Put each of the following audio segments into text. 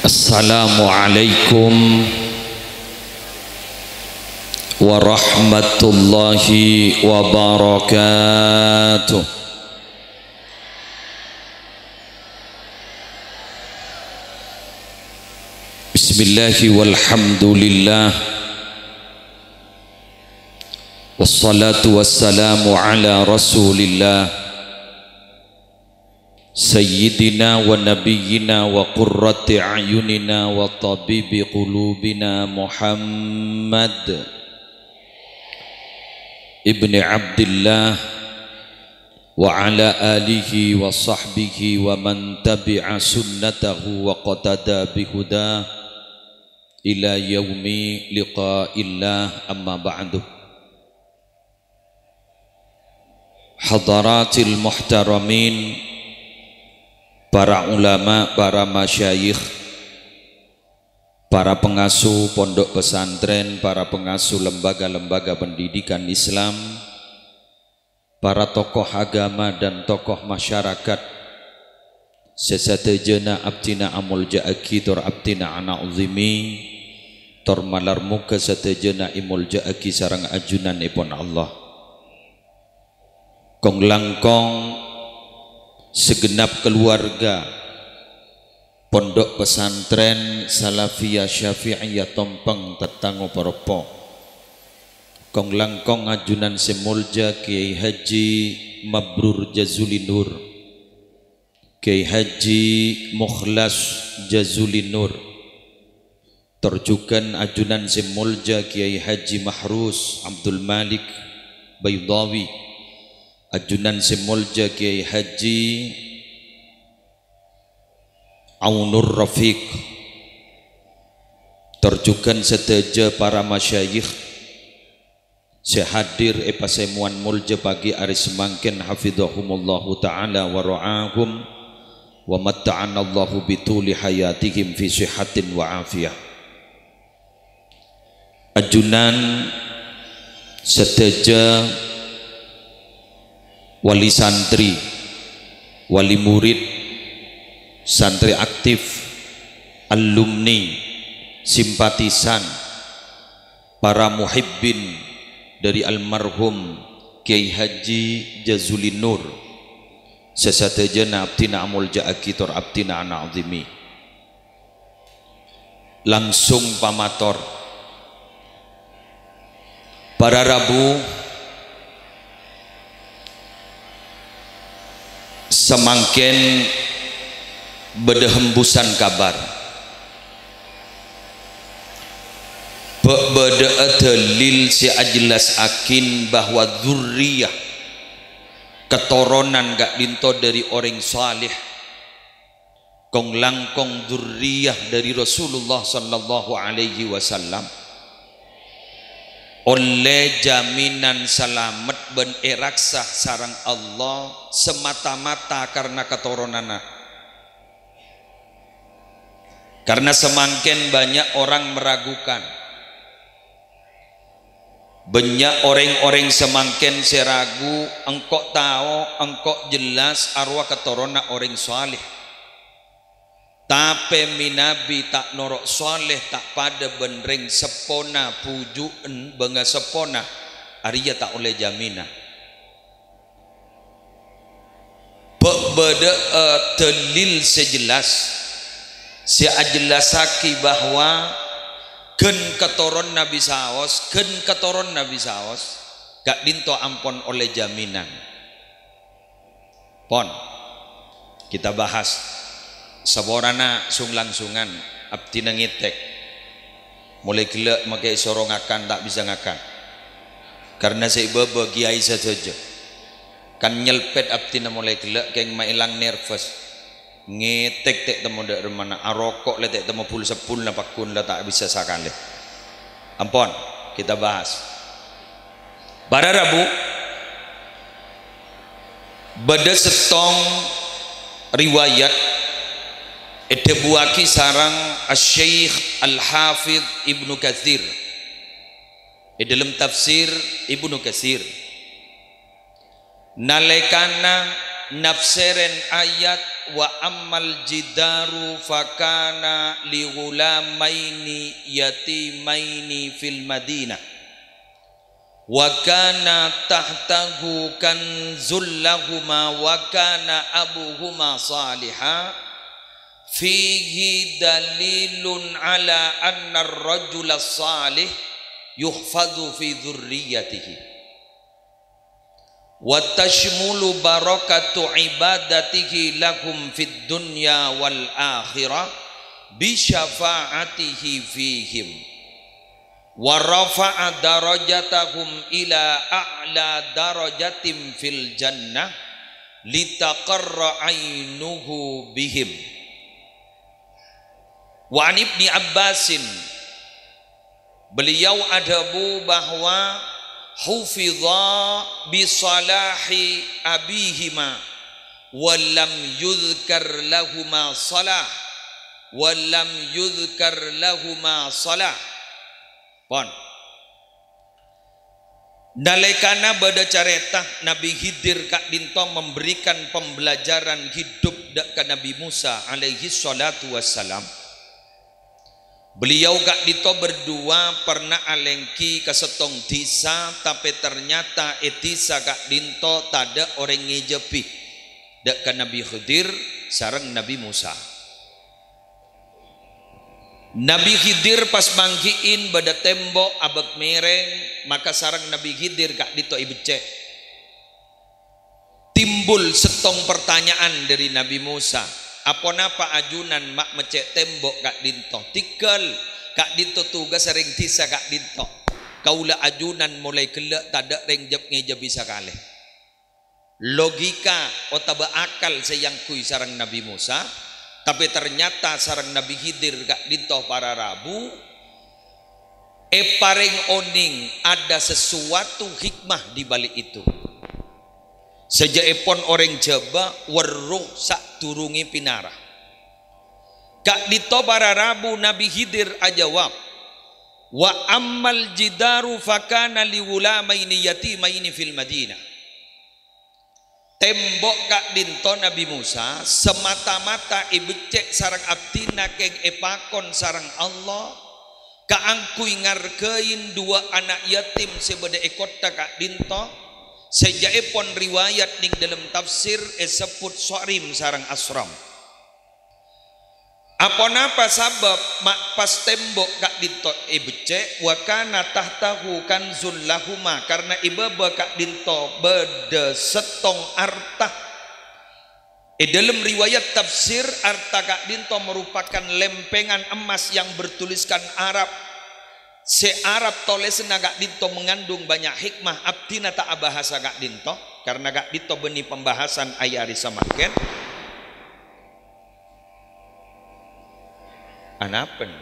Assalamualaikum warahmatullahi wabarakatuh. Bismillahi walhamdulillah, wassalatu wassalamu ala rasulillah, sayyidina wa nabiyyina wa qurrati a'yunina wa tabibi qulubina Muhammad ibni Abdillah wa ala alihi wa sahbihi wa man tabi'a sunnatahu wa qatada bihuda ila yaumi liqa'illah, amma ba'du. Hadaratil muhtaramin, para ulama, para masyayikh, para pengasuh pondok pesantren, para pengasuh lembaga-lembaga pendidikan Islam, para tokoh agama dan tokoh masyarakat, sesatajana abtina amul ja'aki tor abtina ana uzimi tor malar muka satajana imul ja'aki sarang ajunan ipon Allah. Kong langkong segenap keluarga pondok pesantren Salafiyah Syafi'iyah Tompeng Tetango Poropo, kong langkong ajunan semulja Kiai Haji Mabrur Jazuli Nur, Kiai Haji Mukhlas Jazuli Nur, terjukan ajunan semulja Kiai Haji Mahrus Abdul Malik Baydawi, ajunan semulja Kiai Haji Aunur Rafiq, terjukan seteja para masyayikh sehadir epasemuan mulja pagi ari semangken hafidhahumullahu ta'ala wa ra'ahum wa matta'anallahu bituli hayatihim fi sihatin wa afiyah. Ajunan seteja wali santri, wali murid, santri aktif, alumni, simpatisan, para muhibbin dari almarhum Kiai Haji Jazuli Nur, sesatejana abtina amul ja'aki tor abtina ana azimi. Langsung pamator para Rabu semangken bedehembusan kabar beda dalil si ajelas akin bahwa dzurriyah keturunan gak dinto dari orang salih, kong langkong dzurriyah dari Rasulullah sallallahu alaihi wasallam oleh jaminan selamat ben eraksah sarang Allah semata-mata karena keturunanna. Karena semakin banyak orang meragukan, banyak orang-orang semakin seragu, engkau tahu, engkau jelas arwah keturunan orang salih. Tapi minabi tak norok saleh tak pada benreng sepona pujuan bangga sepona Arya tak oleh jaminan. Beda telil sejelas si ajelasaki bahwa ken keturun Nabi Saos, ken keturun Nabi Saos gak dinto ampon oleh jaminan. Pon kita bahas saborana sung langsungan abdi nangitek mulai gelak makai sorong akan tak bisa ngakan karena saya bebe kiai saja kan nyelpet abdi na mulai gelak keng mailang nervous ngetek tek temu dari mana arokok le tek temu pul sepul na pakun la tak bisa sakale. Ampon kita bahas pada Rabu beda setong riwayat buaki sarang Asy-Syaikh Al-Hafidh Ibnu Katsir dalam tafsir Ibnu Katsir nalekana nafsiren ayat wa ammal jidaru fakana li ghulamaini yatimaini fil Madinah wa kana tahtahu kanzul lahuma wa kana abuhuma salihah fihi dalilun ala anna ar-rajula salih yuhfadhu fi dhurriyyatihi wa tashmulu barakatu ibadatihi lahum fid dunya wal akhirah bi syafa'atihi fihim wa rafa'a darajatahum ila a'la darajatin fil jannah litaqarra ainuhu bihim. Wa an Ibni Abbasin, beliau adabu bahwa hufidha bi salahi abihima wa lam yudhkar lahuma salah wa lam yudhkar lahuma salah. Pon dalekana bada caretah Nabi Khidir kak dinto memberikan pembelajaran hidup ke Nabi Musa alaihi salatu wassalam. Beliau kak dito berdua pernah alengki ke setong disa, tapi ternyata etisa kak dinto tada orang ngejepi dak ke Nabi Khidir sareng Nabi Musa. Nabi Khidir pas manggiin pada tembok abek mereng, maka sarang Nabi Khidir kak dito ibecek. Timbul setong pertanyaan dari Nabi Musa. Apa napa ajunan mak mecek tembok kak dinto? Tikel kak dinto tugas sering tisa kak dinto. Kaula ajunan mulai kelak tada reng jeb ngeje bisa kaleh. Logika otaba akal sayangkui sarang Nabi Musa. Tapi ternyata sarang Nabi Khidir kak dinto para rabu paring oning ada sesuatu hikmah di balik itu. Sejaepon orang Jawa weruh sak turungi pinara. Kak dinto para rabu Nabi Khidir ajawab wa ammal jidaru fakana li ulamaini yatimaini fil Madinah. Tembok kak dinto Nabi Musa semata-mata ibecek sarang abdina keng epakon sarang Allah kaangkui ngarkein dua anak yatim sebeda ekota kak dinto sejaepon riwayat ning dalam tafsir sebut sorim sarang asram. Apa napa sabab mak pas tembok kak dinto ibecek wa kana tahtahu kanzul lahuma karena ibaba kak dinto beda setong artah. Dalam riwayat tafsir arta kak dinto merupakan lempengan emas yang bertuliskan Arab. Se Arab tolesna kak dinto mengandung banyak hikmah abdina tak bahasa kak dinto karena kak dinto beni pembahasan ayari samaken. Anapen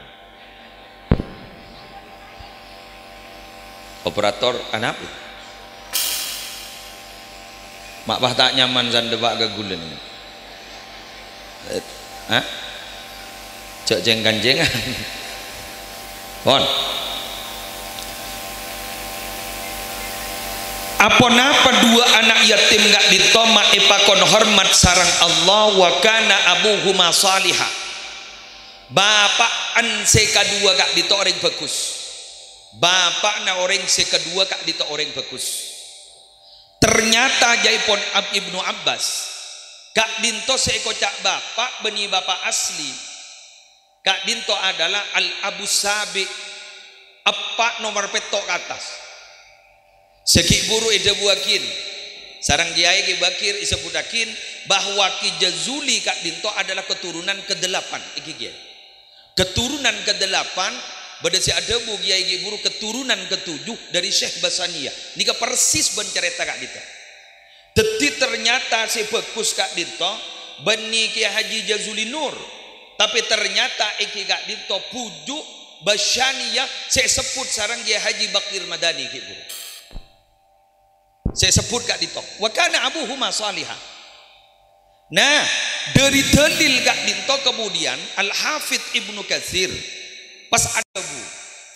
operator anapen mak bah tak nyaman san debak gagulen cek jenggan-jengan pon apa napa dua anak yatim gak ditoma ipakon hormat sarang Allah wa kana abuhuma salihah. Bapak an sekadua kak dito orang bagus. Bapak na orang sekadua kak dito orang bagus. Ternyata jaipon Ibnu Abbas kak dinto seekocak bapak beni bapak asli. Kak dinto adalah al Abu Sabi apa nomor petok atas. Seki buru ide buakin. Sarang kiai Ki Bakir isebutakin bahwa Ki Jazuli kak dinto adalah keturunan ke-8 iki kiai. Keturunan ke-8 pada si ada bu Kiai Guru keturunan ke-7 dari Syekh Basaniyah. Nika persis ben cerita kak dito. Teti ternyata si bagus kak dito beni Kiai Haji Jazuli Nur. Tapi ternyata iki kak dito pujuk Basaniyah saya sebut sarang Kiai Haji Bakir Madani Ki Guru. Saya sebut kak dito. Wa kana abuhuma salihah. Nah, dari dalil kak dinto kemudian Al-Hafidh Ibnu Katsir pas ada bu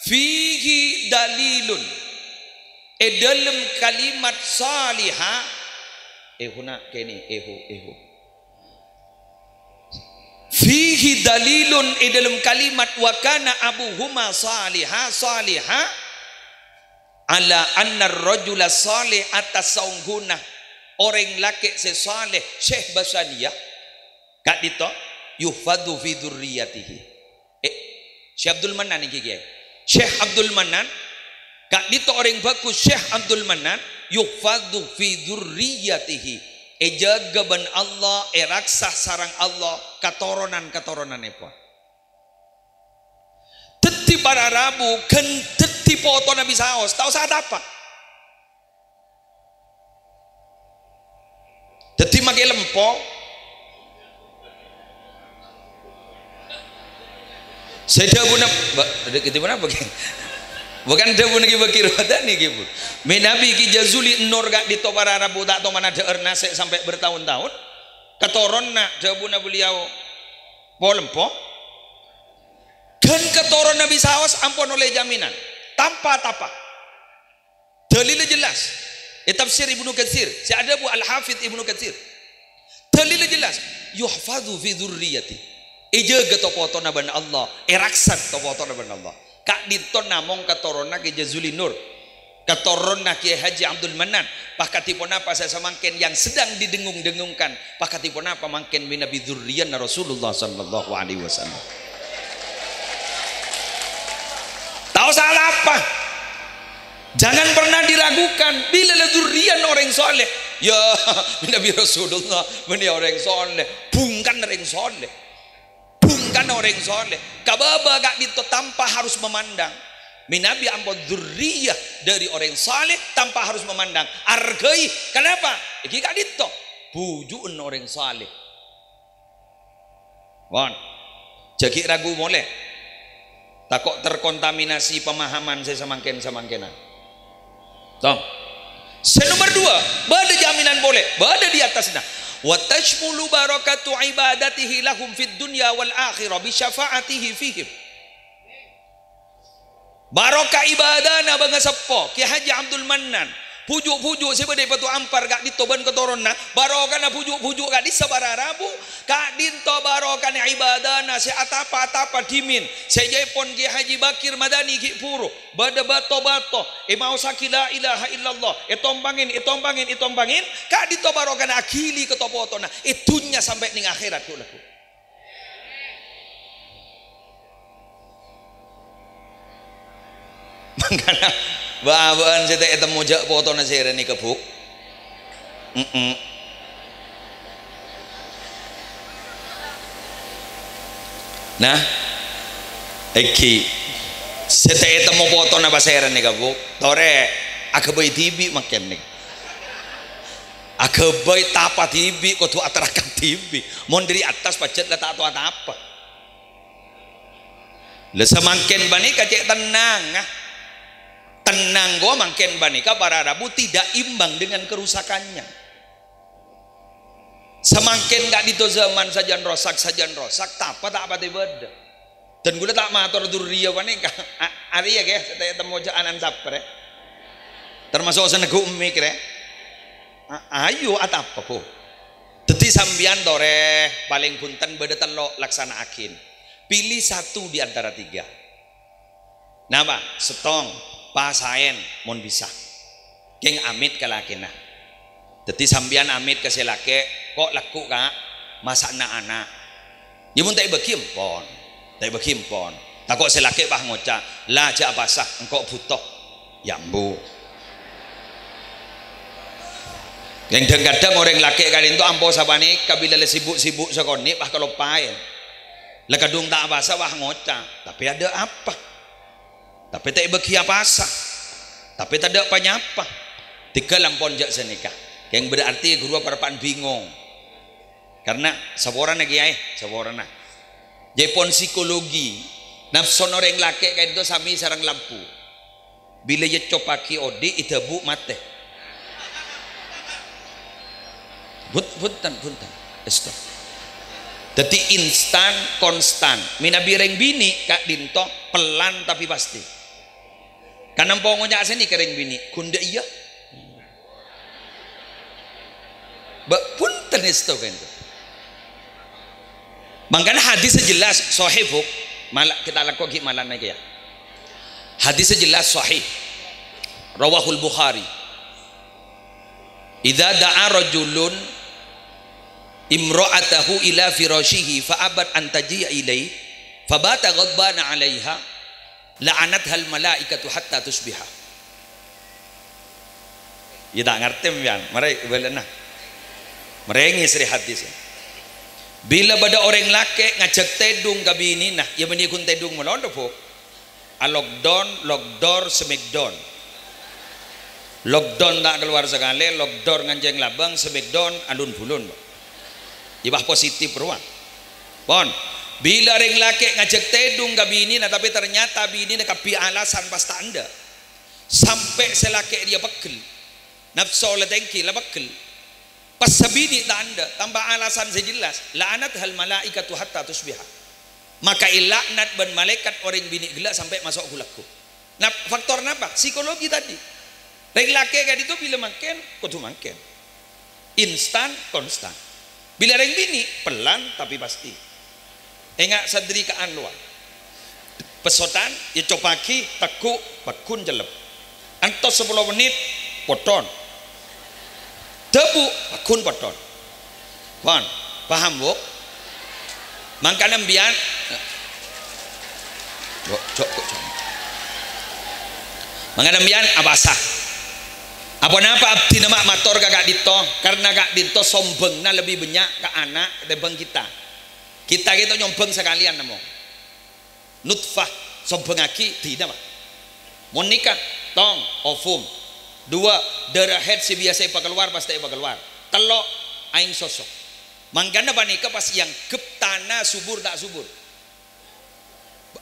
fihi dalilun dalam kalimat salihah ehuna kene ehu fihi dalilun dalam kalimat wa kana abuhuma salihah ala anna ar-rajula salih atas saungguna orang laki sesaleh Syekh Basaniyah kak dito yuhfadu fi dzurriyyatihi Syekh Abdul Manan iki kiai Syekh Abdul Manan kak dito orang bagus Syekh Abdul Manan yuhfadu fi dzurriyyatihi jaga ban Allah raksah sarang Allah katurunan apa teti para rabu kan teti foto Nabi saos tahu saat apa teti make lempo saya guna kita mana bukan ada pun lagi bakir wadani gitu. Menabi ki jazuli nur gak di topara rabu tak to mana deer nase sampai bertahun-tahun. Ketoron nak jabuna beliau polempo. Kan ketoron Nabi sawas ampun oleh jaminan tanpa tapa. Dalil jelas. Tafsir Ibnu Katsir. Si ada Bu Al-Hafidz Ibnu Katsir. Dalil jelas. Yuhfadhu fi dzurriyyati. Jaga to foto naban Allah. Raksat to foto naban Allah. Kak dinton namong katorona ke Jazuli Nur katorona ke Haji Abdul Manan pakatipun apa saya samangken yang sedang didengung-dengungkan pakatipun apa mangken binabi dzurriyan Rasulullah sallallahu alaihi wasallam tahu salah apa jangan pernah diragukan bila dzurriyan orang soleh ya binabi Rasulullah beliau orang soleh bungkan orang soleh kan orang soleh kababa gak dito tanpa harus memandang minabi ampun dzurriyah dari orang soleh tanpa harus memandang argai kenapa iki gak dito bujuun orang soleh wan jagi ragu boleh takut terkontaminasi pemahaman saya samangkenan tong nomor 2 bada jaminan boleh bada di atasnya wa tashmulu barakatu ibadatihi lahum fid dunya wal akhirah bi syafaatihi fihim barokah ibadana bangga sepo Ki Haji Abdul Manan pujuk-pujuk sebade patu ampar gak ditoban ketoronna barokana pujuk-pujuk gak disabara rabu gak dinto barokana ibadana se atapa dimin sejepon Ki Haji Bakir Madani ki puro bada bato mau sakila ilaha illallah itombangin gak dinto barokana akili ketopotona itunya sampai ning akhirat kula mangkana bawaan saya tak temu jak foto nasi ni kebuk. Nah, eki saya tak temu foto napa saya ni kebuk. Tore, akabai tibi makan ni. Akabai tapa tibi, kau tu atarakan tibi. Mon dari atas pacet lah tak tahu apa. Lesa makan bani kacek tenang ah. Tenang gua makin banika para rabu tidak imbang dengan kerusakannya semakin gak dito zaman sajan rosak tak apa beda dan gula tak matur durriya banika ari ya guys saya temu anan sapre termasuk senegu ummi kre ayo atapa ko teti sambian tore paling punten beda telok laksana akin pilih satu di antara 3 napa setong pasaen mon bisa geng amit ke lakina jadi sambian amit ke selake kok laku kak masak anak ya mun tak bekim pon takut selake bah ngoca lah jak basah engkau butuh yambu geng kadang orang laki kali itu ampo sabani kabila le sibuk sekoni bah kalau paen lah kadung tak basah bah ngoca tapi ada apa tapi tak bagi apa asa tapi tak ada apa tiga lampon jak senikah yang berarti guru perpan bingung karena saborana kiai saborana jepon psikologi nafsu orang laki kayak itu sami sarang lampu bila je copaki odi itabu mate punten stop jadi instan konstan minabireng bini kak dinto pelan tapi pasti karena pongonya asini kering bini kunda iya punten itu kan. Makanya hadis jelas sahih buk. Malah kita lakukan malah lagi ya. Hadis jelas sahih. Rawahul Bukhari. Idza da'a rajulun imra'atahu ila firashihi fa abad an taji'a ilai fabata ghadbana 'alaiha la'anatha al malaikatu hatta tusbiha. Ya tak ngerti pian, mereka belena. Merengi sri hadis. Bila pada orang laki ngajak tedung ke bini nah, ya menikun tedung melon pok. Lockdown, smackdown. Lockdown tak keluar sekali, lockdown nganjeng labang, smackdown alun bulun. Ibah positif ruang. Pon. Bila orang laki ngajak tedung ke bini nah, tapi ternyata bini nak kapi alasan pasta anda. Sampai selaki dia pegel. Nafsu oleh tengki lah pegel. Pas sabini tak anda tambah alasan sejelas la'anat hal malaikatu hatta tusbiha, maka ilaknat ban malaikat orang bini gelak sampai masuk gulaku. Nah faktor apa? Psikologi tadi. Reng laki kan itu bila makan kudu makan instan konstan, bila reng bini pelan tapi pasti enggak sadri kaan luar pesotan ya copaki tekuk bakun jelep antos 10 menit poton tebu bakun poton. Pon, paham bu? Mangkana mbian mangkana mbian abasah apa napa abdi nama mator kakak dito karena kak dito sombengna lebih banyak ke anak dibanding kita gitu nyombeng sekalian namo nutfah sombeng aki tidak pak mau nikah tong ofum 2 darah head si biasa ipa keluar pasti ipa keluar telok aing sosok mangkana panika pas yang gep tanah subur tak subur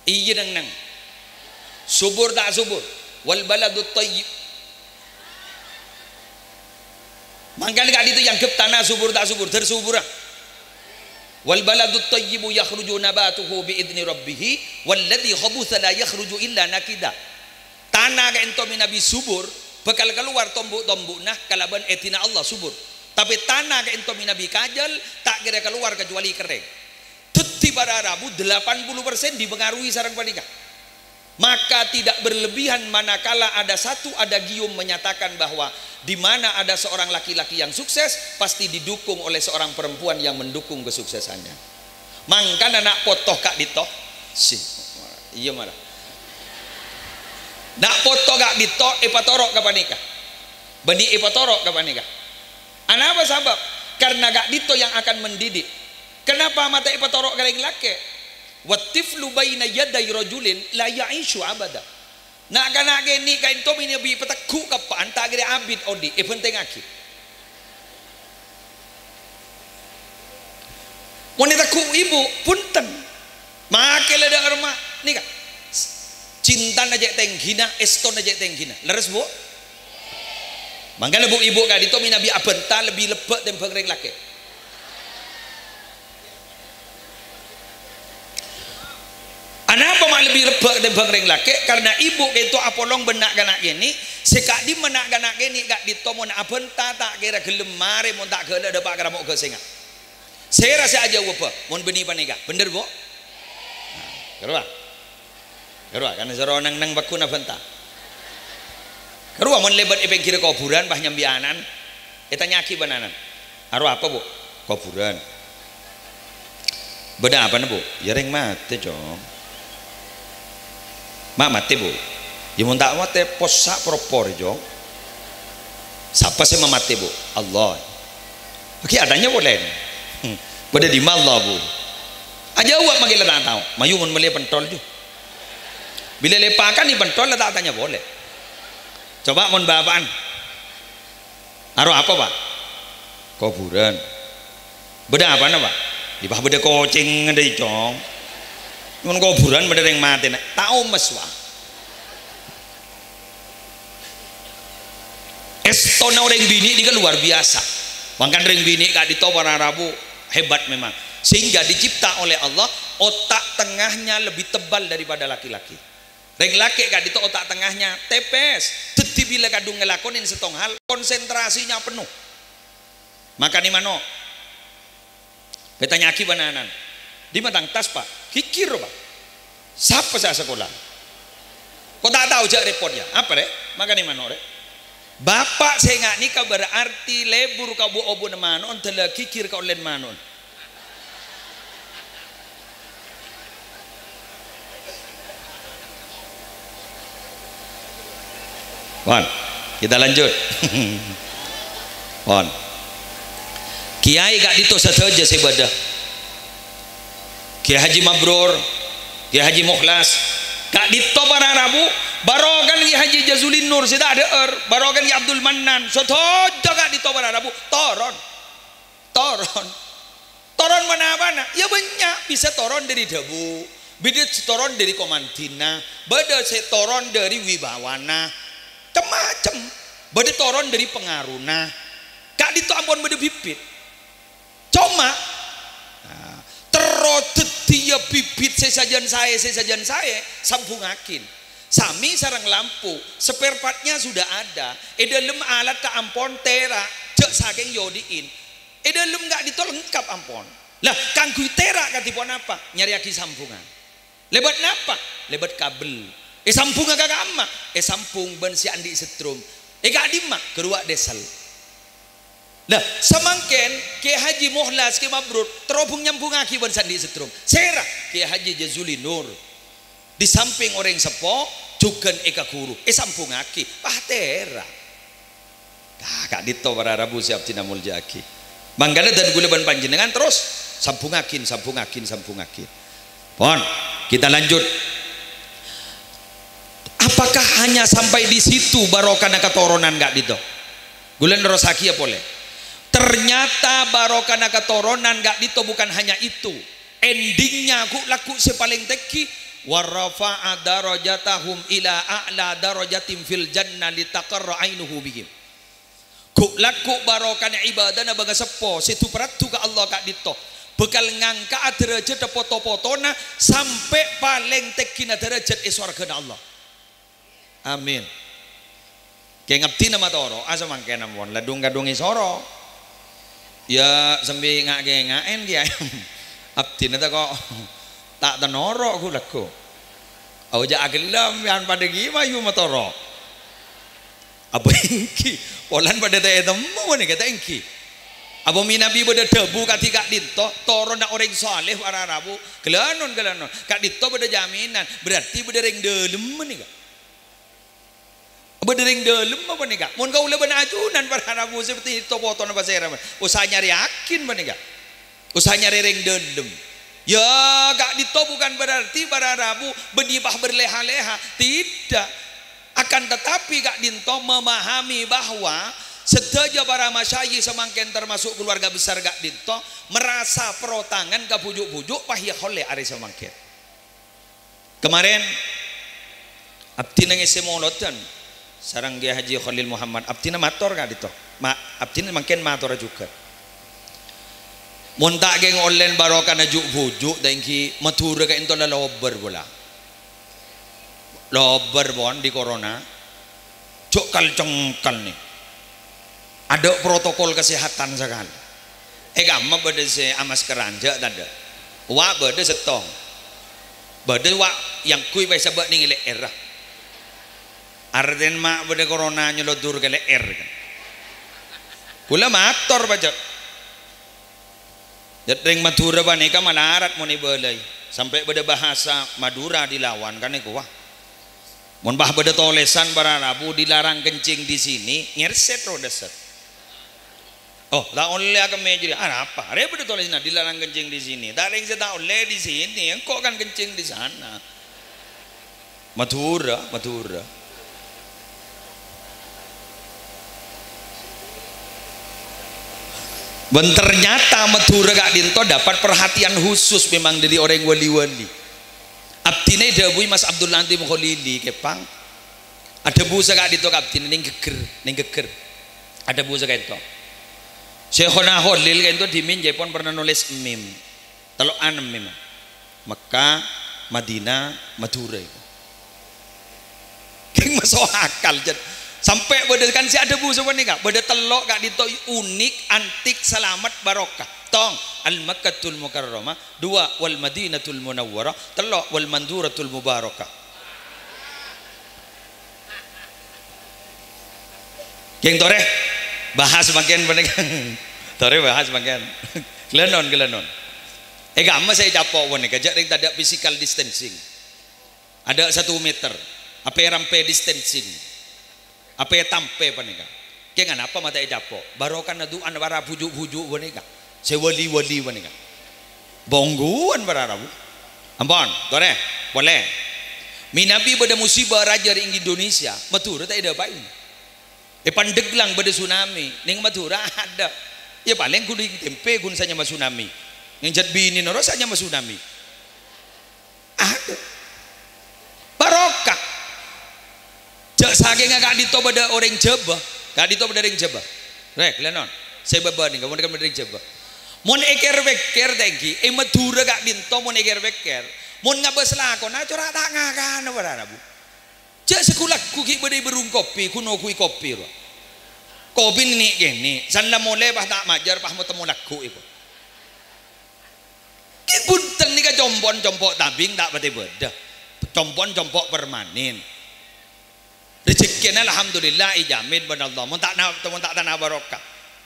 iya nang subur tak subur wal baladu tayyib mangkana kali itu yang gep tanah subur tak subur tersubur wal baladu tayyibu yakhruju nabatuhu bi idni rabbih walladhi khabutha la yakhruju illa nakida. Tanah ka ento minabi subur bakal keluar tombuk-tombuk nah kalaban etina Allah subur, tapi tanah ka ento minabi kajal tak kira keluar kecuali kering. Tuti pada Rabu 80% dipengaruhi sarang panika. Maka tidak berlebihan manakala ada gium menyatakan bahwa di mana ada seorang laki-laki yang sukses pasti didukung oleh seorang perempuan yang mendukung kesuksesannya. Mangkana nak potoh kak dito sih iya malah nak foto kak dito ipatorok kapan nikah bani ipatorok kapan nikah apa sebab karena kak dito yang akan mendidik. Kenapa mata ipatorok kali laki watiflu baina yaday rajulin la ya'ishu abada. Nak kana geni kain to ini bi peteku kapan tak gede abid odi penting aki. Wanita ku ibu punten. Make leda rumah nikah. Cinta aja tenggina, eston aja tenggina. Leres bu? Mangkana bu ibu kadi to mina bi abenta lebih lebet tembang reng laki. Anapa mak lebih lebak tembang reng laki? Karena ibu itu apolong benak ganak gini, sekak di menak ganak gini gak ditomon abenta tak kira gelem mare mon tak gele depak karamok gesenga. Saya rasa aja apa? Mon beni panika. Bener bu? Kerua. Kerua karena zero nang bakun abenta. Kerua mon lebat ipeng kira kuburan bah nyambianan. Eta nyaki bananan. Arwah apa bu? Kuburan. Beda apa bu? Ya reng mate jong. Mak mati bu, ya mau tak mati posak propor jong. Siapa sih mati bu? Allah. Oke adanya boleh. Pada di malah bu. Aja awak manggil tak tahu. Mayu mun melihat pentol tu. Bila lepakan ni pentol tak tanya boleh. Coba mun bapaan. Aruh apa pak? Kuburan. Beda apa nama? Di bah beda kucing ada jong. Mun kuburan beda yang mati nak tahu meswa. Estona orang bini ini kan luar biasa. Bahkan orang bini kak dito para Rabu hebat memang. Sehingga dicipta oleh Allah otak tengahnya lebih tebal daripada laki-laki. Reng laki kak dito otak tengahnya tepes. Teti bila kadung ngelakonin setong hal konsentrasinya penuh. Makan di mana? Betanya aki bananan. Di matang tas pak, kikir pak. Siapa saya sekolah? Kau tak tahu jak repotnya? Apa deh? Makan di mana deh? Bapak saya nggak nikah berarti lebur kau bu obu nemanon, telah kikir kau len manon. Wan, kita lanjut. Wan, Kiai gak dito saja sebadah. Kiai Haji Mabrur, Kiai Haji Mukhlas, gak dito para Rabu, barogan Kiai Haji Jazulin Nur sudah ada barogan Kiai Abdul Mannan, sotojo gak dito para Rabu, toron mana? Ya banyak, bisa toron dari Debu, bisa toron dari Komantina, beda toron dari Wibawana, macam, beda toron dari Pengaruna, gak dito ampun beda bibit, cuma terodet dia bibit sesajen saya sambungakin sami sarang lampu spare partnya sudah ada dalam alat ke ampon tera cek saking yodiin dalam nggak ditolengkap ampon lah kanggu tera katipun apa nyari aki sambungan lebat napa lebat kabel sambungan kagak ama sampung ben si andi setrum gak dimak keruak desal. Nah, semangken Kiai Haji Mukhlas Kiai Mabrur terobong nyambung aki ban sandi setrum. Serah Kiai Haji Jazuli Nur. Di samping orang sepo juga eka guru. Sampung aki pahtera. Kak dito para Rabu siap tina mulja aki. Manggala dan gula ban panjenengan terus sampung akin. Pon, kita lanjut. Apakah hanya sampai di situ barokah ketoronan gak dito? Gulen rosaki ya boleh. Ternyata barokah ketoronan gak dito bukan hanya itu. Endingnya aku laku sepaling teki warafa'a darajatahum ila a'la darajatin fil jannah litaqarra ainuhu bihim. Ku laku barokah ibadana baga sepo situ peratu ke Allah gak dito. Bekal ngangka derajat foto-fotona sampai paling tekina derajat iswarga Allah. Amin. Kayak ngabdi nama toro asa mangkena mon ladung gadung isoro. Ya sambil ngaen dia abdi nata kok tak tenoro aku laku aja agelam yang pada gima yu matoro apa ingki polan pada teh temu nih kata ingki apa minabi pada debu katika dito toro nak orang saleh para Rabu gelanon kak dito pada jaminan berarti pada ring delem nih kak berdering dalam apa nih kak? Mun kau leban ajunan para Rabu seperti itu foto nama saya usaha nyari yakin mana kak? Usaha nyari ring dalam. Ya kak dito bukan berarti para Rabu berdibah berleha-leha tidak. Akan tetapi kak dinto memahami bahwa sedaja para masyayikh semangken termasuk keluarga besar kak dinto merasa perotangan ke pujuk-pujuk pahya oleh ari semangken. Kemarin abdi nang semolotan sarang Kiai Haji Khalil Muhammad abdina mator gak dito abdina makin mator juga muntak geng online barokah najuk bujuk dan ki matura ka into lober bola lober bon di corona cok kalcengkal nih ada protokol kesehatan sekali gamma bade se amas keranja tanda wa bade setong bade wa yang kui bae sabak ning ile erah arden mak pada corona nyelodur ke leer kan kula mator baca jatring Madura baneka malarat mau balai sampai pada bahasa Madura dilawan kan iku wah mun bah pada tolesan para Rabu dilarang kencing di sini nyerset rodeset oh tak oleh ke meja apa ada pada tolesan dilarang kencing di sini tak ada yang tak oleh di sini kok kan kencing di sana Madura dan ternyata Madura gak dinto dapat perhatian khusus memang dari orang wali-wali abdine dawuh Mas Abdul Latif Khalili kepang ada busa gak dinto abdine ning geger ada busa gak dinto Syekhona Khalil gak dinto dimin Jepon pernah nulis mim telo anem memang Mekah Madinah Madura itu keng masuk akal sampai beda kan si ada bu sebenarnya kak beda telok kak dito unik antik selamat barokah tong al Makkatul Mukarramah dua wal Madinatul Munawwarah telok wal Manduratul Mubarakah geng tore bahas bagian tore bahas bagian gelenon gama saya capok wone kajak ring tak ada physical distancing ada 1 meter apa rampe distancing apa tampe panika kengan apa mata capok barokan adu an bara bujuk-bujuk panika sewali-wali panika bongguan bararabu ampun tore boleh minabi pada musibah raja ring Indonesia matur tak ada apa ini pandeglang pada tsunami ning Madura ada ya paling kudu tempe gun sanya tsunami yang jad bini noro sanya tsunami ada barokah jak saking gak dito pada orang Jawa gak dito pada orang Jawa rek lenon saya baba nih kamu dekat pada orang Jawa mon eker beker tegi Madura gak dito mon eker beker mon ngabas lakon na cura tak ngakan bararabu jak sekolah kuki pada berung kopi kuno kui kopi ro kopi ini gini sanda mulai bah tak majar bah mau temu laku itu punten nih jompon tabing tak berarti beda jompon permanen rezekinya alhamdulillah ijamin benar Allah mun tak tanah barokah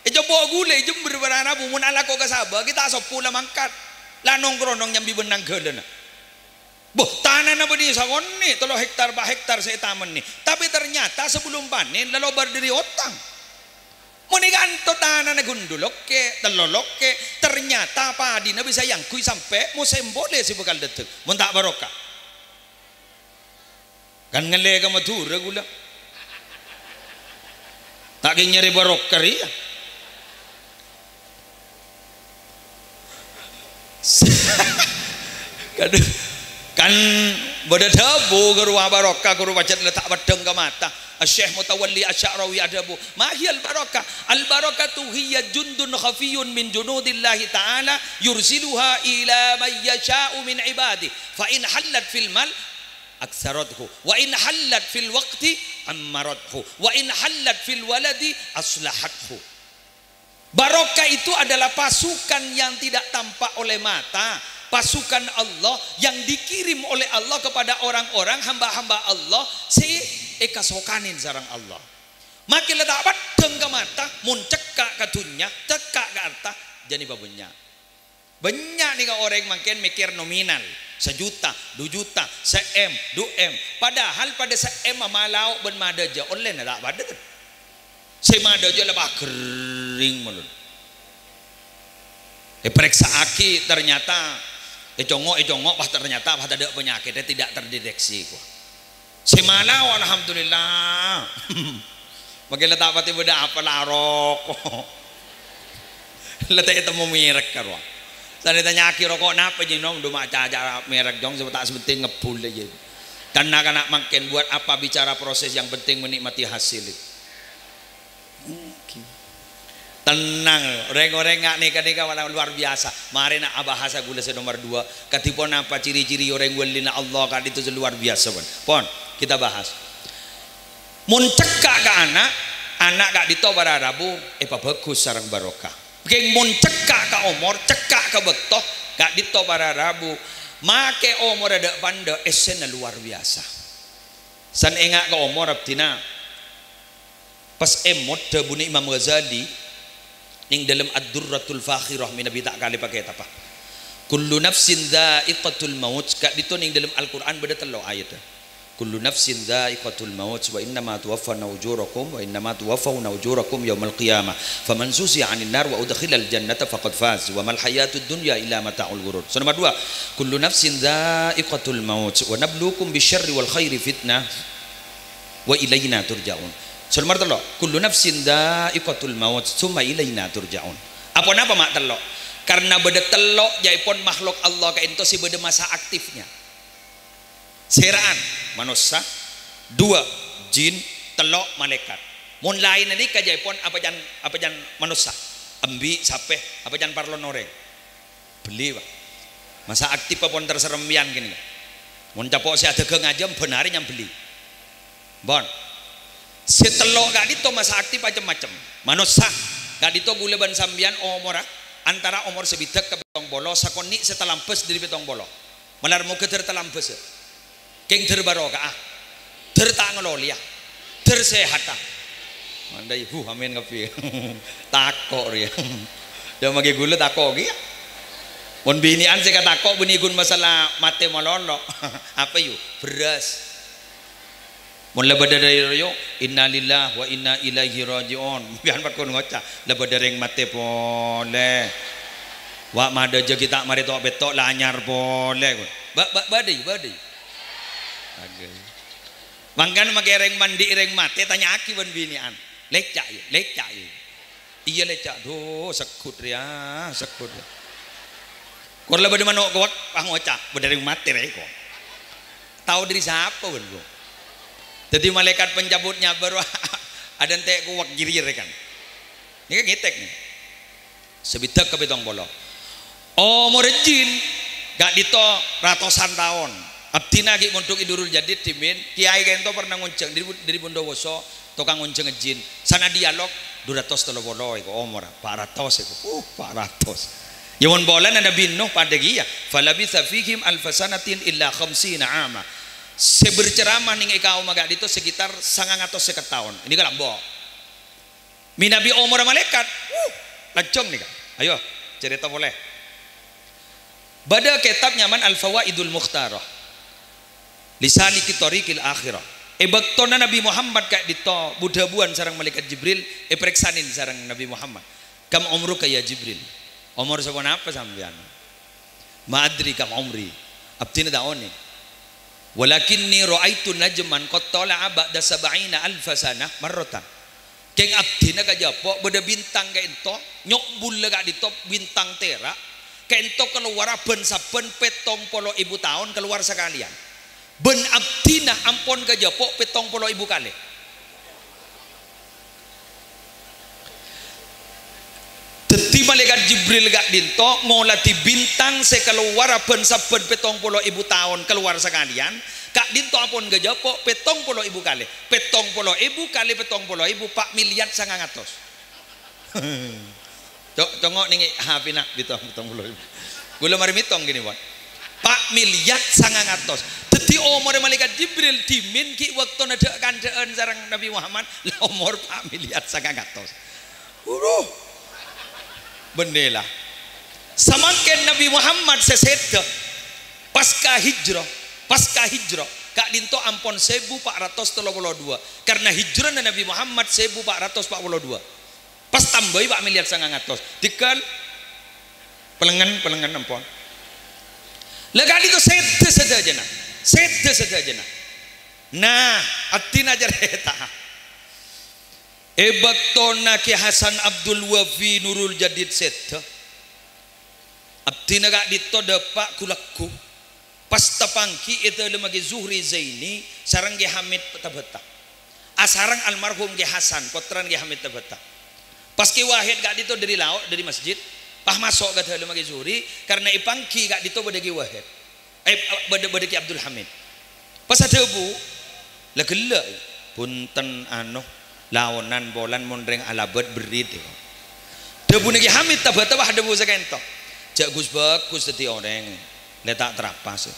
coba gule jember beranabu mun ala kok kasaba kita sepula mangkat lanong kronong nyambi benang gelena boh tanah na bani sawon nih 3 hektar 4 hektar saya taman nih tapi ternyata sebelum panen lalu berdiri otang meniganto tanah na gundulok ke telolok ke ternyata padi na bisa yang kui sampai mau sembole si bekal detek mun tak barokah kan ngele ka Madura gula tak nyari barokah ya kan bada dabu guru barokah guru baca letak badeng ke mata Syekh Mutawalli Asy'arawi adabu ma hiya al-barakah al-barakatu hiya jundun khafiyun min junudillahi ta'ala yursiluha ila man yasha'u min ibadi fa in hallat fil mal aksarathu wa in hallat fil waqti ammarathu wa in hallat fil waladi aslahathu. Barokah itu adalah pasukan yang tidak tampak oleh mata, pasukan Allah yang dikirim oleh Allah kepada orang-orang hamba-hamba Allah si kasokanin sarang Allah. Makin letak badeng ke mata mun cekak ke dunya cekak ke harta jadi babunya banyak nih orang makin mikir nominal 1 juta 2 juta 1 M 2 M padahal pada 1 M malau ben madaja online tak pada kan si madaja lebah kering menurut periksa aki ternyata congok pas ternyata pas ada penyakitnya tidak terdeteksi kok si malau alhamdulillah makin letak pati beda apa larok letak itu mau merek karwa tadi tanya aki rokok napa jinom duma cara merek jong sebab tak sepenting ngepul aja karena kanak makin buat apa bicara proses yang penting menikmati hasil itu tenang orang-orang nggak nikah luar biasa mari nak bahasa gula nomor 2 katipun apa ciri-ciri orang walina Allah kan itu luar biasa pon kita bahas mun cekak ke anak gak dito pada Rabu bagus sarang barokah geng mun cekak ke umur cekak ke bektoh gak dito pada Rabu make umur ada panda esena luar biasa san engak ke umur abtina pas emot buni Imam Ghazali ning dalam ad-durratul fakhirah min nabi tak kali pakai apa kullu nafsin dha'iqatul maut gak dito ning dalam Al-Qur'an beda telo ayat kullu nafsin dha'iqatul maut wa innama tuwaffawna ujurakum wa innama tuwaffawna ujurakum yaumal qiyamah faman zuzi'a 'anil nar wa udkhilal jannata faqad faz wa mal hayatud dunya illa mata'ul ghurur. So, nomor 2 kullu nafsin dha'iqatul maut wa nabluukum bisyarri wal khairi fitnah wa ilaina turja'un. So, nomor 3 kullu nafsin dha'iqatul maut summa ilaina turja'un. Apa napa mak telok karena beda telok jaipun makhluk Allah ka ento si beda masa aktifnya seraan manusia 2 jin telok malaikat mun lain nanti kajaipun apa jan manusia ambi sape apa jan parlon orang beli pak masa aktif pun terseremian gini mun capok si ada ngajam benari yang beli bon Setelok gak dito masa aktif macam-macam. Manusia gak dito gula ban sambian omor antara umur sebitek ke betong bolo sakoni setelampes dari betong bolo. Malar mau ke tertelampes. Keng terbaroka tertangelolia tersehata. Mandai amin kapi. Takok dia. Dia magi gula takok dia. Mon binian saya takok benigun masalah mate malolo. Apa yuk? Beras. Mon labadari yo innalillah wa inna ilaihi rajiun. Biar pat kon ngoca labadari mate pole. Wa mada je kita mari tok betok la anyar pole. Badai. Agak. Mangkan make reng mandi reng mate tanya aki ban binian. Lecak ya. Iya lecak do sekut ya, sekut. Kon labade manok kuat ngoca badari mate reko. Tahu dari siapa ban gua? Jadi malaikat pencabutnya baru ada ente kuwak girir kan. Ini kan ngitek nih. Sebitek ke betong bolo. Oh morejin gak dito ratusan tahun. Abdina ki untuk idurul jadid timin. Kiai kento pernah ngunceng dari Bondowoso tukang ngunceng ngejin. Sana dialog 200 bolo iko omor 400 iko. 400. Yawan bolan ada binuh pada giya. Falabitha fihim alfasanatin illa 50 ama. Seberceramah ning ikaw maga dito sekitar 900 tahun. Ini kan lambo. Minabi umur malaikat. Lancong nih kan. Ayo cerita boleh. Bada kitab nyaman Al-Fawaidul Mukhtarah. Lisaliki tariqil akhirah. Baktona Nabi Muhammad kak dito budabuan sarang malaikat Jibril periksanin sarang Nabi Muhammad. Kam umruka ya Jibril. Umur sabon apa sampean? Ma'adri kam umri. Abtina daone. Walakinni ra'aitu najman qad tala'a ba'da 70 alf sanah marratan. Keng abdina ka japo beda bintang ka ento nyok bulle ka ditop bintang tera ka ento keluar ben saben 70.000 tahun keluar sekalian. Ben abdina ampun ka japo 70.000 kali. Dadi malaikat Jibril gak dinto ngolati bintang sekeluar ben saben 70.000 tahun keluar sekalian kak dinto ampun gak japo 70.000 kali 70.000 kali 70.000 4 miliar 900. Congok ning HP nak ditong 70.000 gula mari mitong gini buat 4 miliar 900. Dadi umur malaikat Jibril dimin ki waktu nedek kandhaan sareng Nabi Muhammad lah umur 4 miliar 900. Bendela samaken Nabi Muhammad seseda pasca hijrah kak dinto ampon 1432 karena hijrah Nabi Muhammad 1442 pas tambahi 4 miliar 900 dikal pelengan ampon lega itu seda aja nah atina jareta Baktona Ki Hasan Abdul Wafi Nurul Jadid Seta Abdina gak dito depak kulaku pas tapangki itu lemagi Zuhri Zaini sarang Ki Hamid Tabata asarang almarhum Ki Hasan potran Ki Hamid Tabata pas Ki Wahid gak dito dari laut dari masjid pah masuk kata lemagi Zuhri karena ipangki gak dito pada Ki Wahid pada Ki Abdul Hamid pas ada bu legela punten lawanan bolan mondreng alabet berit debu niki Hamid tabata wah debu sakento jak Gus bagus dadi orang letak terapas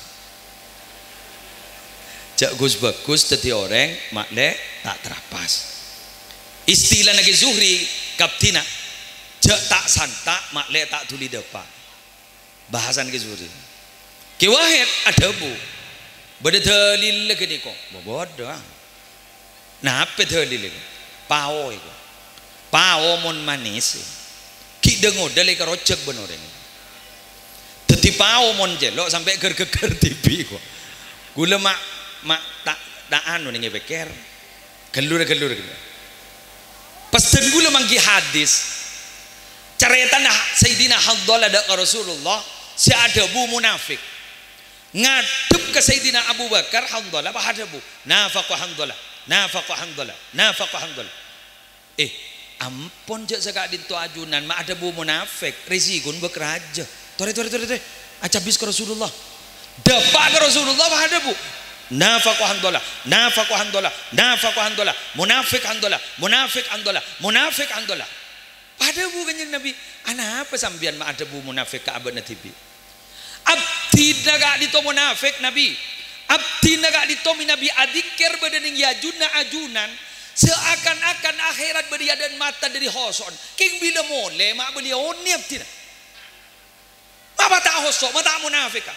jak Gus bagus dadi orang mak le tak terapas istilah niki Zuhri kaptina jak tak santak mak le tak tuli depan bahasan ki Zuhri Ki Wahid ada bu beda dalil gini kok bodoh nah apa dalil pao itu pao mon manis ki dengo dale ka rojek benoreng dadi pao mon jelok sampai ger-geger TV kok gula mak tak anu ning beker gelur pas den gula mangki hadis caretan Sayyidina Hanzalah da Rasulullah si ada bu munafik ngadep ke Sayyidina Abu Bakar Hanzalah apa ada bu nafaqah Hanzalah ampun jak sagak dinto ajunan mak ada bu munafik risikun bekraja tore aca bis ke Rasulullah dapat ke Rasulullah apa ada bu nafaqu handola, nafaqu handola, nafaqu handola, munafik handola, munafik handola, munafik handola. Pada bu kanjeng Nabi, ana apa sambian ma ada bu munafik ka abad natibi. Abdi naga dito munafik Nabi. Abdi naga dito Nabi adikir badaning yajuna ajunan seakan-akan akhirat beriadan mata dari hoson. King bila mole mak beliau ni abdi. Ma bata hoso, mata munafik.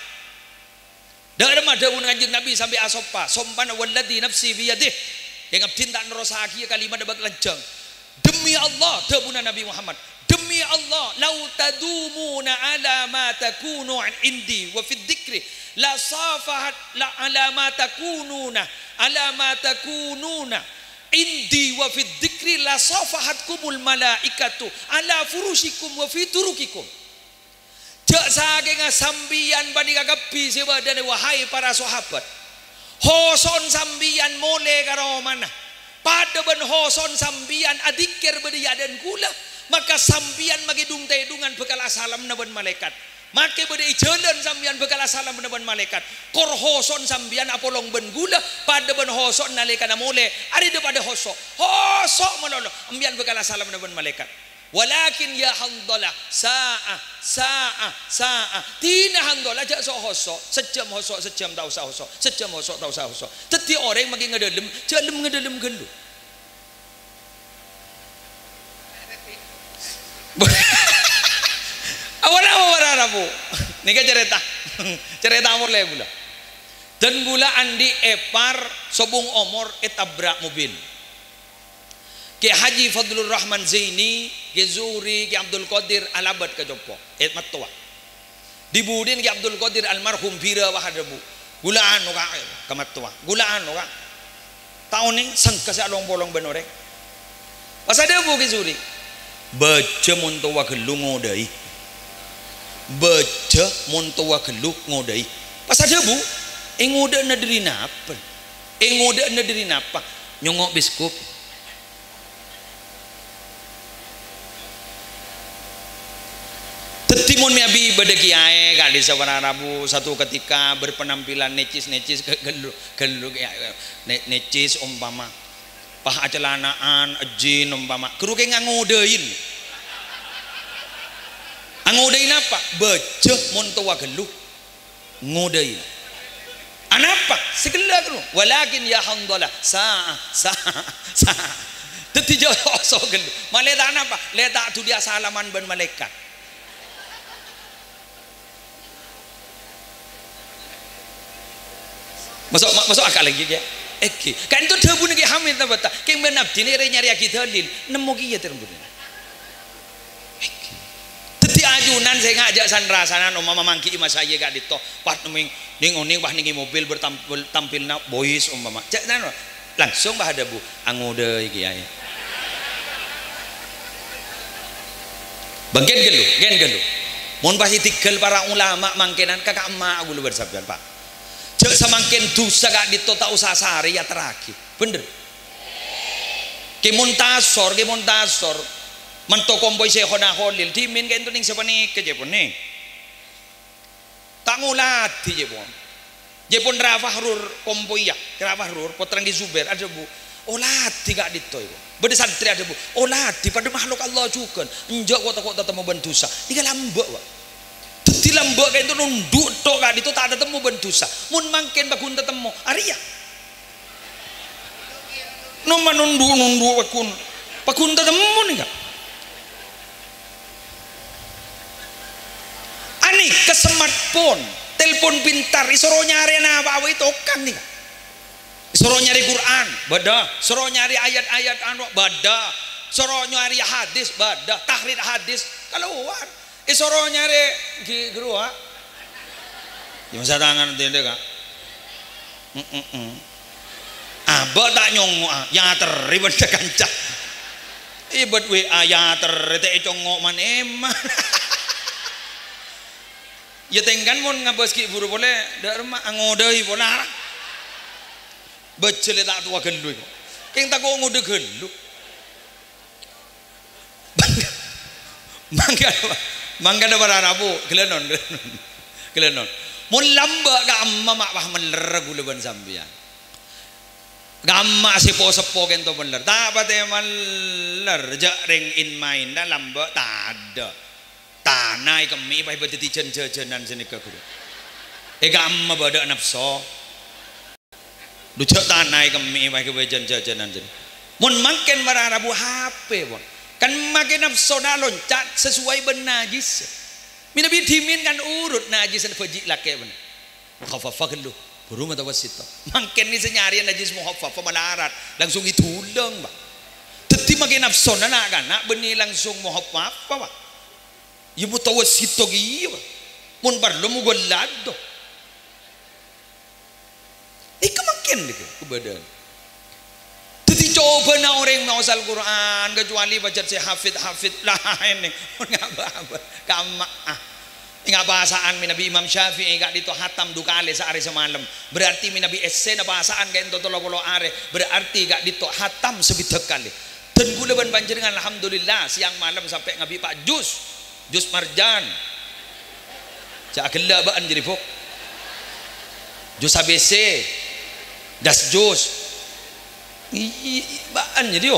Dak ada mun kanjeng Nabi sampai asopa, sompana walladzi nafsi biyadih. Yang abdi tak nerosaki kalimat debat lanjang. Demi Allah, debuna Nabi Muhammad. Demi Allah, lau tadumuna ala ma takunu indi wa fid dzikri la safahat la ala ma takununa indi wa fid dzikri la safahatkumul malaikatu ala furushikum wa fi turukikum. Jak saking sambian bani kagapi sebadane wahai para sahabat. Hoson sambian mole karo manah. Pada ben hoson sambian adikir beriya dan gula maka sambian magidung tedungan bekal asalam naban malaikat make beri jalan sambian bekal asalam naban malaikat kor hoson sambian apolong ben gula pada ben hoson nalika namole ari de pada hosok melolo ambian bekal asalam naban malaikat walakin ya handalah sa'a tina handalah jak sok hosok sejam tak usah hosok sejam hosok tak usah hosok teti orang magi ngedelem jalem ngedelem gelu awal Rabu nika cerita mulai bula dan gula andi epar sobung omor etabrak mubin ke Haji Fadlur Rahman Zaini ke Zuhri ke Abdul Qadir Alabad ke Jopo matwa dibudin ke Abdul Qadir almarhum Bira wahadabu gulaan ka kamatwa gulaan ka tahun ini sangka sa long bolong benorek pasada bu ke Zuhri baca muntawa gelung ngodai baca muntawa gelung ngodai pasada bu ngoda nadri napa ngoda nadri napa nyongok biskup Tetimun miabi beda kiai kali sawana Rabu satu ketika berpenampilan necis gelu necis umpama pah acelanaan ejin umpama keruke ngodein apa beceh mun tua gelu ngodein anapa segala keru walakin ya hamdalah sa teti jauh so gelu maleta apa letak tu dia salaman ben malaikat masuk akal lagi ya kan itu dah pun lagi hamil tak betul keng benabdi ni nyari kita dalil nemu kia terbun teti ajunan saya ngajak sandrasanan mama mangki ima saya gak dito pas neming ning pas ningi mobil bertampil na boys umpama cak nano langsung bah ada bu angode iki ya bangken gelu mun pasti tigel para ulama mangkenan kakak emak aku lu bersabdan pak cek samangkin dosa gak dito tak usah sehari ya terakhir bener kemuntasor mentok kompoi sehona holil dimin kayak itu ning sepani kejepun nih tak ngulati jepun rafahrur kompoi ya rafahrur potrang di Zubair ada bu olati gak dito ibu beda santri ada bu olati pada makhluk Allah juga enjak kota temu bentusa tiga lambak wak di lambak kayak itu nunduk tok kan itu tak ada temu bentusa mun mangken bakun temu Arya nomor nunduk bakun temu nih kak ani ke smartphone telepon pintar isoro nyari apa itu kan nih kak isoro nyari Quran bada isoro nyari ayat-ayat anu bada isoro nyari hadis bada tahrir hadis keluar isoro nyari di gerua di masa tangan tende kak abah tak nyongo ya teribet kancah ibet WA ya terite congok man eman ya tengkan mon ngabas ki buru boleh darma angodai bola becele tak tua gelu keng tak kok ngode gelu mangga ada para Rabu gelenon mun lamba gamma mak pah meler gulaban sambian gamma sipo sepo kento meler tak pate meler jaring in main dan lamba tak ada tanai kemi pah beti jen-jenan senika guru gamma badak nafsu dujak tanai kemi pah jen-jenan sini mun makin mararabu HP pun kan makin nafsu na loncat sesuai benajis minabi dimin kan urut najis dan fajik laki benar khafafah lu buru mutawassit makin ni senyarian najis muhaffaf malarat langsung ituleng ba teti makin nafsu na kan nak beni langsung muhaffaf ba ya mutawassit gi ba mun parlu mu golad do ikamakin dik kebadan teti coba na orang mau asal Quran kecuali baca si hafid lah ini ngapa kama ingat bahasaan minabi Imam Syafi'i gak dito hatam dukale sehari semalam berarti minabi esse na bahasaan gak ento tolo are berarti gak dito hatam sebitek kali dan gula ban panjenengan alhamdulillah siang malam sampai ngabi Pak Jus Marjan cak gela baan jadi fok jus ABC das jus baan jadi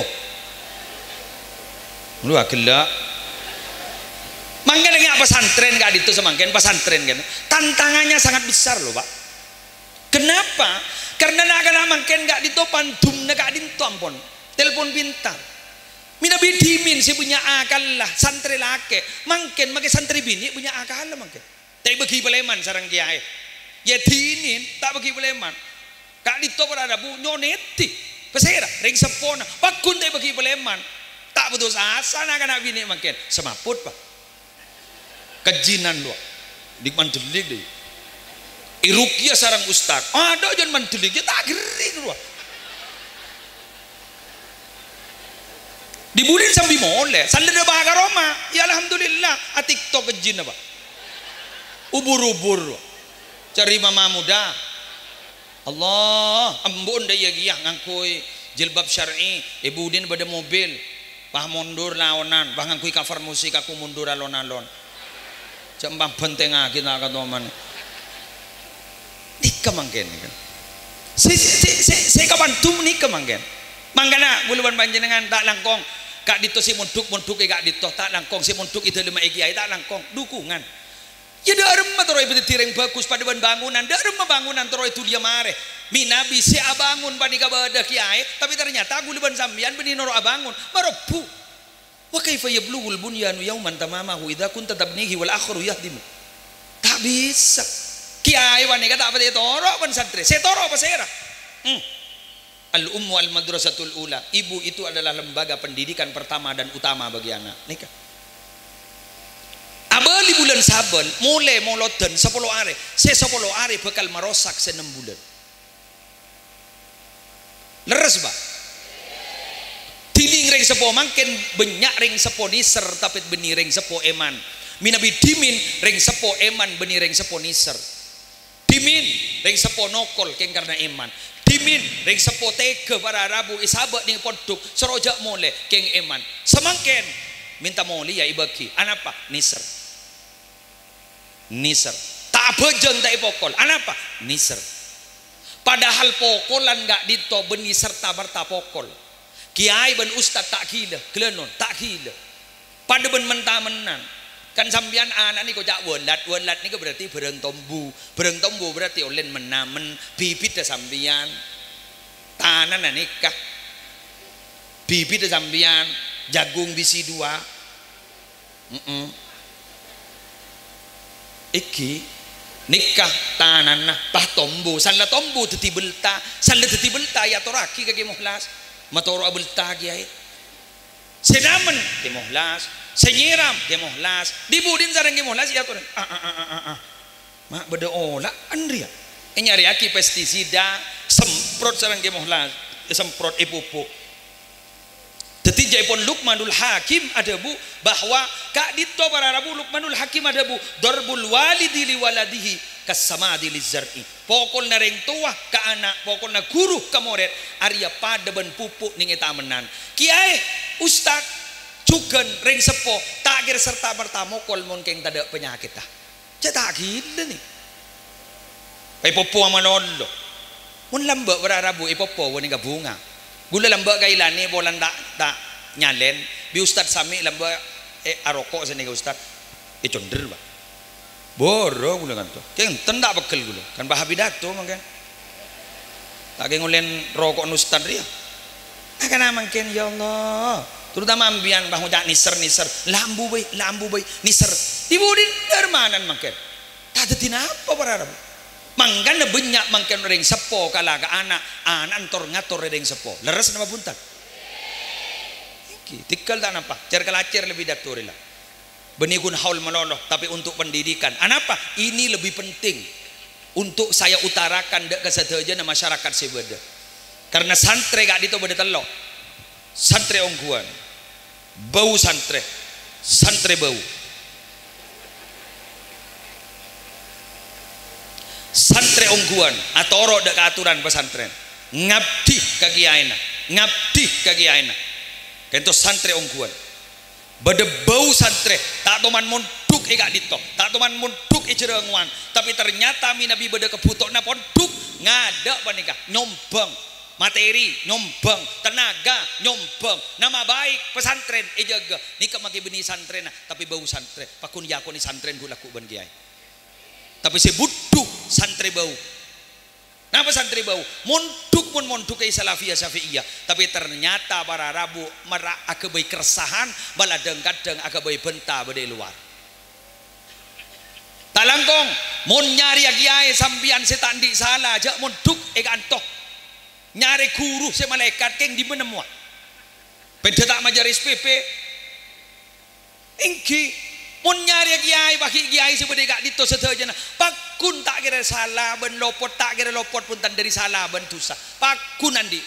lu gela mangken nggak pesantren gak itu semangken pesantren kan tantangannya sangat besar loh Pak kenapa karena nak mangken gak ditopan dum gak dinto ampun telepon pintar mina bidimin si punya akal lah santri lake mangken make santri bini punya akal lah mangken tapi bagi peleman sarang kiai ya dinin tak bagi peleman gak dito pada bu nyoneti pesera ring sepona pakun tapi bagi peleman tak putus asa nak bini mangken semaput Pak kajinan lu di mandelik deh irukia sarang ustad ada jangan mandelik ya tak geri lu dibulin sambil mole sandal baga Roma ya alhamdulillah TikTok kejin apa ubur-ubur cari mama muda Allah ambon daya giyah ngangkui jilbab syar'i ibudin pada mobil pah mundur laonan pah ngangkui cover musik aku mundur alon-alon jambang penting kita kata man nikah mangken kan saya kapan tuh nikah mangken mangkana buluan panjenengan tak langkong kak dito si munduk kak dito tak langkong si munduk itu lima ikiai tak langkong dukungan ya dah remah terus itu tireng bagus pada bangunan dah remah bangunan terus itu dia mare minabi si abangun panika bada kiai tapi ternyata buluan sambian benih noro abangun marobu wa kaifa yablughul bunyanu yauman tamamahu idza kunta tabnihi wal akhiru yahdimu tak bisa kiai wanita tak apa toro pan santri saya toro apa saya al ummu al madrasatul ula ibu itu adalah lembaga pendidikan pertama dan utama bagi anak nikah abali bulan saban mulai moloden 10 hari saya 10 hari bakal merosak 6 bulan leres Pak dining ring sepo mangken banyak ring sepo niser tapi benih ring sepo eman minabi dimin ring sepo eman benih ring sepo niser dimin ring sepo nokol keng karena eman dimin ring sepo tege para rabu isabak ning poduk serojak mole keng eman semangken minta moli ya ibaki anapa niser tak bejeng tak pokol anapa niser padahal pokolan gak dito benih serta berta pokol kiai ben ustad tak gila gelenon tak gila pada ben mentamenan kan sambian anak ni kau jak welat ni berarti bereng tombu berarti olen menamen bibit dah sambian tanan nikah bibit dah sambian jagung bisi 2 iki nikah tanan nah pah tombu salah tombu teti belta ya toraki kaki muhlas matoro abul tagiai sedamen kemohlas senyiram kemohlas dibudin sareng kemohlas ya tuh mak beda olah andria nyari aki pestisida semprot sareng kemohlas semprot ipupuk Tetapi pun Luqmanul Hakim ada bu bahwa kak dito para rabu Luqmanul Hakim ada bu darbul walidi li waladihi kasamadi li zar'i pokol na ring tuah ka anak pokol na guru ka murid arya pada ben pupuk ning eta menan kiai ustad cuken ring sepo takir serta merta mokol mun keng tada penyakit dah cetak gila nih popo amalolo mun lambak berarabu popo wani ka bunga gula lambak kailani bolan tak nyalen bi ustad sami lambak aroko sini ka ustad conder ba boro gula kan to keng tendak bekel gula kan bah pidato mangken tak ngulen rokok ustad dia akan mangken ya Allah terutama ambian bah ngucak niser lambu bay niser dibudin dermanan mangken tak ada apa berarabu mangkan banyak mangken ring sepo kala ka anak antor ngatur ring sepo leres nama buntat iki tikal tak nampak cer kalacer lebih datur lah benikun haul meloloh tapi untuk pendidikan anapa ini lebih penting untuk saya utarakan dek kesedajana masyarakat sebeda karena santre gak dito beda telok santre ongguan bau santre bau santre ongguan atoro dek aturan pesantren ngabdi kagiaina kento santre ongguan bade bau santre tak toman monduk gak dito tak toman monduk jerengwan tapi ternyata minabi bade kebutokna ponduk ngada panika nyombang materi nyombang tenaga nyombang nama baik pesantren jaga nikah maki benih santren tapi bau santre pakun yakoni santren gula ku ban kiai tapi si butuh santri bau kenapa santri bau monduk ke salafiyah syafi'iyah tapi ternyata para rabu merak akabai keresahan baladeng kadang akabai benta bade luar tak langkong mon nyari kiai sambian setandi salah jak monduk antoh nyari guru se malaikat keng di menemua beda tak majaris PP engki mun nyari kiai bagi kiai sebede gak dito sedajana pakun tak kira salah ben lopot tak kira lopot pun tan dari salah ben dosa pakun andi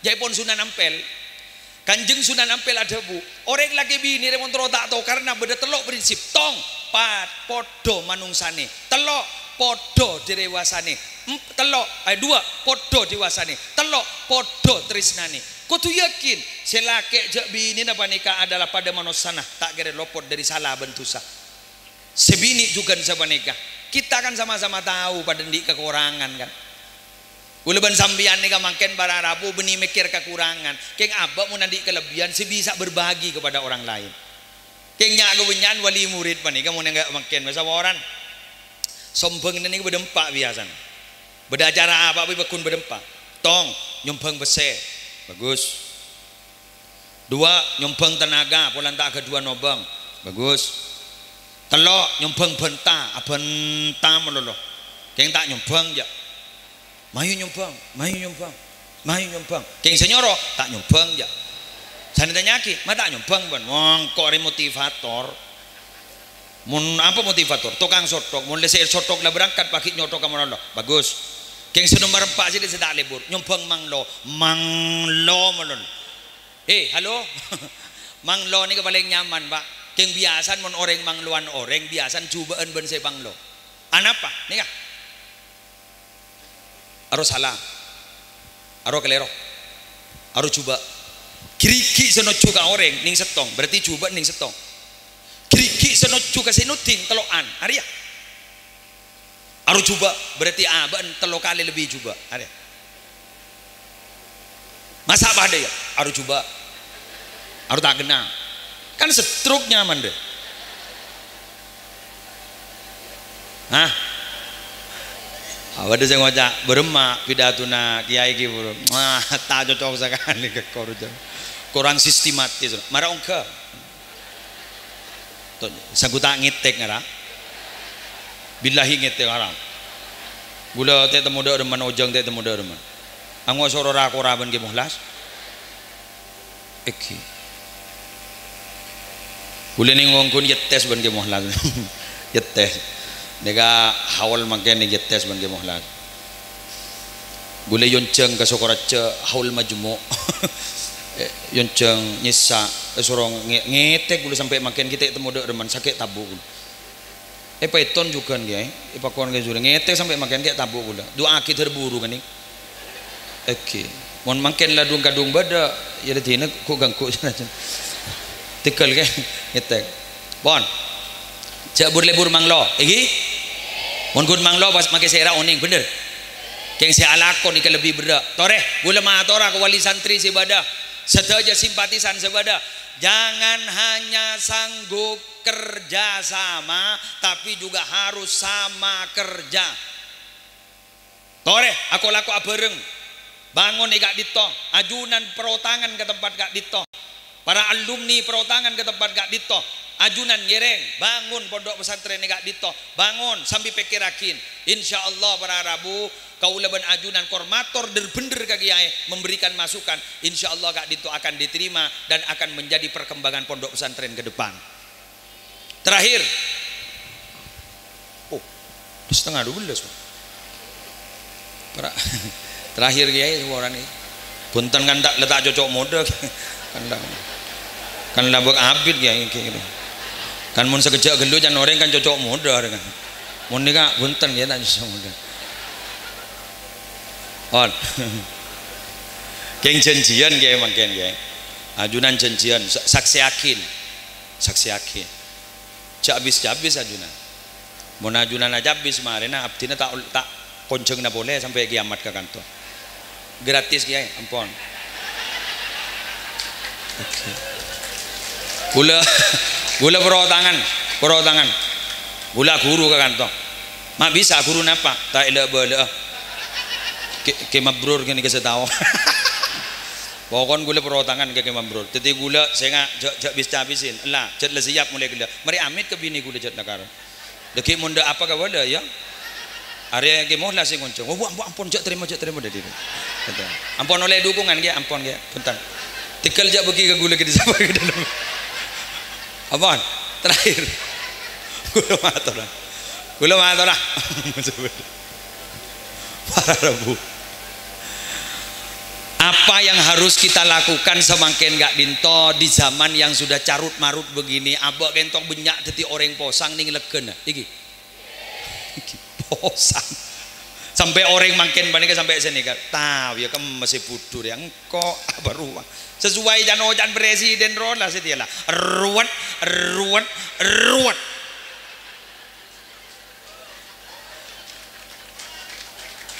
jaipun Sunan Ampel Kanjeng Sunan Ampel ada bu orang lagi bini remontro tak tahu karena beda telok prinsip tong pat podo manungsane telok podo direwasane telok dua podo dewasane telok podo trisnane kudu yakin selake jak bini napa nikah adalah pada manusana tak kira lopot dari salah bentusa sebini juga sama nikah kita kan sama-sama tahu pada ndik kekurangan kan uleban sambian nikah makin para rabu beni mikir kekurangan keng abak mau nanti kelebihan sebisa berbagi kepada orang lain keng nyak kebenyan wali murid panika mau nggak makin masa orang sombong ini berdempak biasa beda acara apa bekun berdempak tong nyumbang bese bagus dua nyumbang tenaga pulang tak kedua nobang bagus telok nyumbang benta meloloh keng tak nyumbang ya mayu nyumbang keng senyoro tak nyumbang ya sana tanyaki ma tak nyumbang ban wong kok motivator mun apa motivator tukang sotok mun lese sotok lah berangkat pakai nyotok kamu meloloh bagus keng senomor 4 sih sedak lebur nyumbang manglo melol halo manglo ni paling nyaman pak keng biasan mon orang mangloan orang biasan cubaan ben saya panglo anapa nih kah aro salah aro kelero aro coba kiriki senocu ka orang ning setong berarti coba ning setong kiriki senocu ka senuting teloan Arya aru coba berarti aban telo kali lebih coba ada masa apa ada ya aru coba aru tak kena kan setruk nyaman deh awak ada yang ngajak beremak pidatuna kiai ki bro tak cocok sekali ke korujan kurang sistematis marah ongke sagu tak ngitek ngara billahi ngete haram gula te temu dak reman ojang te temu dak reman anggo soro ra koraban ke muhlas iki gula ning wong kun yetes ban ke muhlas yetes nega hawal magen ni yetes ban ke muhlas gula yonceng ka sokorace haul majmu yonceng nyisa sorong ngete gula sampai makin kita temu dak reman sakit tabu Python juga nih, pakon ke jurang ngete sampai makan kayak tabuk gula. Dua aki terburu kan nih. Oke, mon makan ladung kadung bada, ya tina kok ganggu saja. Tikal ke ngete. Bon, cak lebur manglo, egi? Mun kun manglo pas make sera oning bener. Keng si alakon ika lebih berat. Toreh ulama tora ke wali santri sebadah. Sedaja simpatisan sebadah. Jangan hanya sanggup kerja sama, tapi juga harus sama kerja. Toreh aku laku abereng. Bangun ikak dito, ajunan perotangan ke tempat kak dito. Para alumni perotangan ke tempat kak dito. Ajunan ngereng, bangun pondok pesantren kak dito. Bangun sambil pikirakin. Insya Allah para Rabu kau leban ajunan kormator bener kak kiai memberikan masukan. Insya Allah kak dito akan diterima dan akan menjadi perkembangan pondok pesantren ke depan. Terakhir, oh, setengah 12. Terakhir kiai orang ini punten kan tak letak cocok mode kan labak abid kiai gitu kan mun sekejap gelu jan orang kan cocok mode kan mun nika punten kiai tak cocok mode on keng janjian kiai mangken kiai ajunan janjian saksi yakin jak habis ajunan mun ajunan aja habis marina abdina tak konceng na boleh sampai kiamat ke kantor gratis kiai ampun gula perotangan gula guru ke kantor mak bisa guru napa tak elok boleh ke mabrur gini ke setahu pokon gula perotangan ke mabrur jadi gula saya jak habisin lah cet siap mulai gula mari amit ke bini gula cet nakar deki munda apa ke boleh ya area ke mohla sing ngoncong oh ampun jak terima dari ampun oleh dukungan dia ampun dia bentar tikal jak pergi ke gula ke siapa ke dalam apaan terakhir gula matur lah para Rabu apa yang harus kita lakukan semakin gak dinto di zaman yang sudah carut marut begini abak kentok benyak dadi orang posang ning legen iki posang sampai orang makin bandingkan sampai sini kan tahu ya kamu masih budur yang kok baru sesuai jangan presiden rola setialah ruwet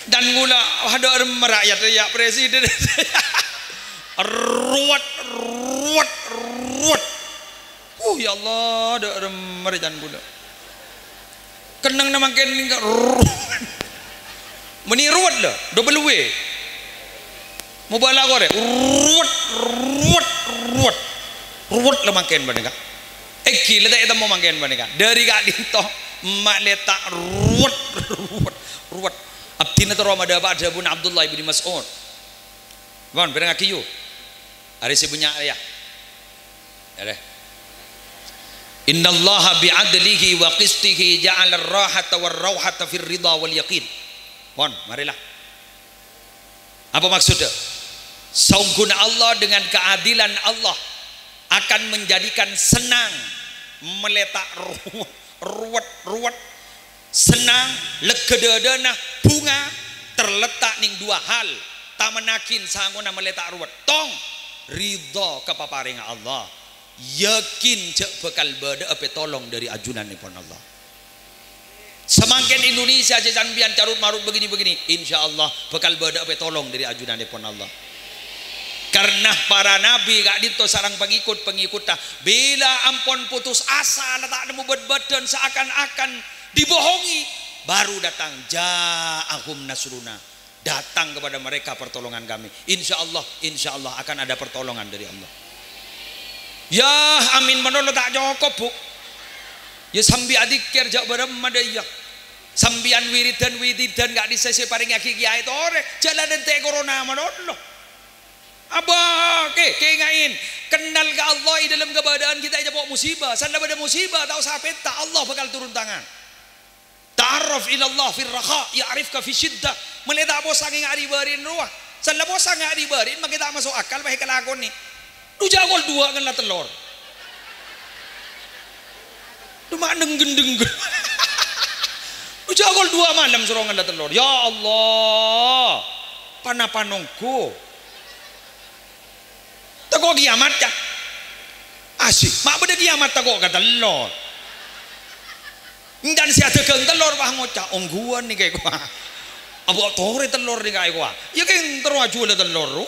dan gula ada merakyat ya presiden ruwet ya Allah ada merakyat gula kenang nama makin meniruat lah double W mau bala gore ruwet lah makin bandingkan eki letak itu mau makin bandingkan dari kak dinto mak letak ruwet abdina tu ramada pak ada bun Abdullah bin Mas'ud bang berang akiyu hari sebunya ya ada innallaha bi'adlihi wa qistihi ja'ala ar-rahata war-rauhata fir ridha wal yaqin. Mohon, marilah. Apa maksudnya? Sungguh Allah dengan keadilan Allah akan menjadikan senang meletak ruwet senang legedadana bunga terletak ning dua hal tamenakin sanguna meletak ruwet tong ridha kepaparing Allah yakin cek bekal bada apa tolong dari ajunan pun Allah semakin Indonesia jambian carut marut begini insya Allah bekal bada apa tolong dari ajunan pun Allah karena para nabi gak dito sarang pengikut bila ampun putus asa tak nemu badan seakan-akan dibohongi baru datang ja'ahum nasruna datang kepada mereka pertolongan kami insya Allah akan ada pertolongan dari Allah. Ya amin menolong tak cukup bu ya sambi adikir jak beramadaya sambian wiridan gak disese paring aki kiai tore jalan ente corona menolong abah ke ngain kenal ke Allah di dalam keadaan kita aja bawa musibah sanda pada musibah tak usah peta Allah bakal turun tangan ta'arraf ila Allah fil raha ya'rifka fi syiddah meletak bosang ngari barin ruah sanda bosang ngari barin maka kita masuk akal bae kelakon ni lu jagol dua kan lah telur lu maneng gendeng lu jagol dua malam serongan lah telur ya Allah panapanongku tako kiamat ya asik mak beda kiamat tako kata telur Dan si dagang telur wah ngocak ongguan nih kayak gua. Abu tore telur nih kayak gua. Ya kan terus aja telur.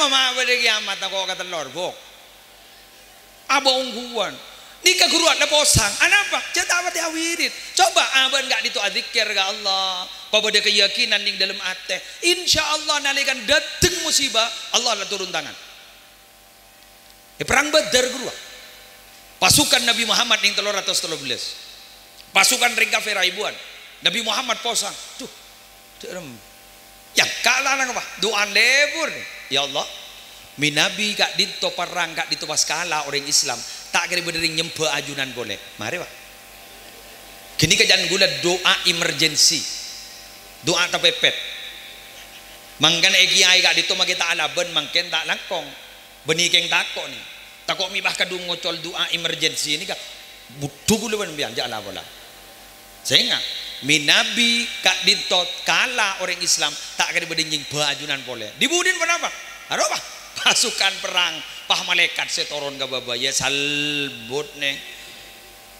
Mama pada kiamat aku kata telur bok. Abu ongguan. Nikah guru ada posang. Apa? Jatah apa wirid. Coba aban enggak ditu adzikir ke Allah. Kau pada keyakinan ning dalam ate. Insya Allah nalikan datang musibah Allah lah turun tangan. Perang Badar guru. Pasukan Nabi Muhammad ning 313. Pasukan ring kafir ribuan. Nabi Muhammad posang. Tuh. Ya kalah nang apa? Doa lebur. Ya Allah. Minabi kak dito perang kak dito pas kalah orang Islam tak kira berdering nyembah ajunan boleh. Mari pak. Kini kajian gula doa emergency, doa tapepet. Mangkan kiai kak dito makita alaban mangken tak langkong. Benih keng takok nih. Takok mi bah kadung ngocol doa emergency ini kak butuh gula ban biang jala bola. Sehingga minabi kak dito kalah orang Islam tak kira berdering nyembah ajunan boleh. Dibudin kenapa? Haro pak. Pasukan perang pah malaikat setoron ke baba ya salbut nih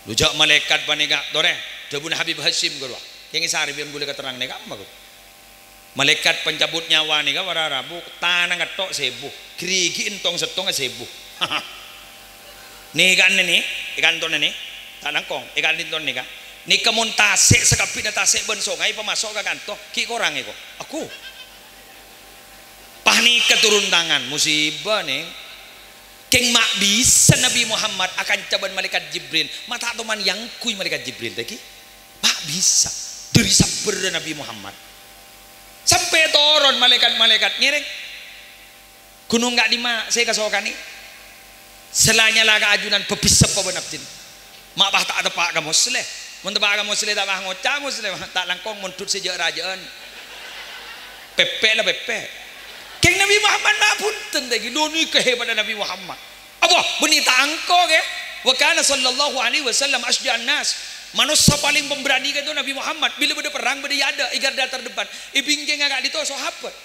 lujak malaikat panega dore dabun Habib Hashim gua yang isari biam gule keterang nih kamu gua malaikat pencabut nyawa nih kawara rabu tanah ngatok sebuh kerigi entong setong sebuh nih kan nih ikan ton nih tanah kong ikan ton nih kan nih kemun tasik sekapit tasik bensongai pemasok ke kantor ki korang eko aku panik keturun tangan musibah nih keng mak bisa Nabi Muhammad akan caban malaikat Jibril mata teman yang kui malaikat Jibril lagi mak bisa dari sabar Nabi Muhammad sampai turun malaikat-malaikat ngiring gunung gak dima saya kasokan nih selanya laga ajunan pebisap pabanaptin mak bah tak ada pak kamu seleh mentepak kamu seleh tak bah ngocah seleh tak langkong mentut sejak rajaan pepe lah pepe keng Nabi Muhammad mapunten lagi doni kehebatan Nabi Muhammad apa benita angko ke wa kana sallallahu alaihi wasallam asja'an nas manusia paling pemberani itu Nabi Muhammad bila beda perang beda ada garda terdepan ibingke agak dito sahabat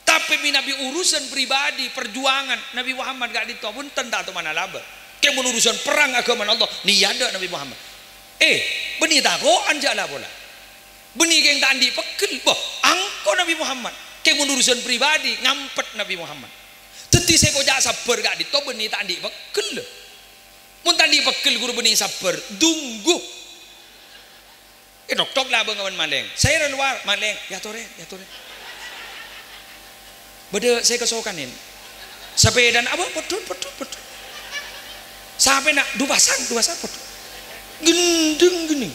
tapi Nabi urusan pribadi perjuangan Nabi Muhammad gak dito punten tak mana laba keng urusan perang agama Allah ni ada Nabi Muhammad benita ko anjala bola beni keng tak andi pekel boh angko Nabi Muhammad kayak urusan pribadi ngampet Nabi Muhammad teti saya kojak sabar gak dito benih tak di pekel mun tak di pekel guru benih sabar tunggu dok lah bengawan maleng saya luar maleng ya tore beda saya kesokanin sampai dan apa betul sampai nak dua pasang betul gendeng gini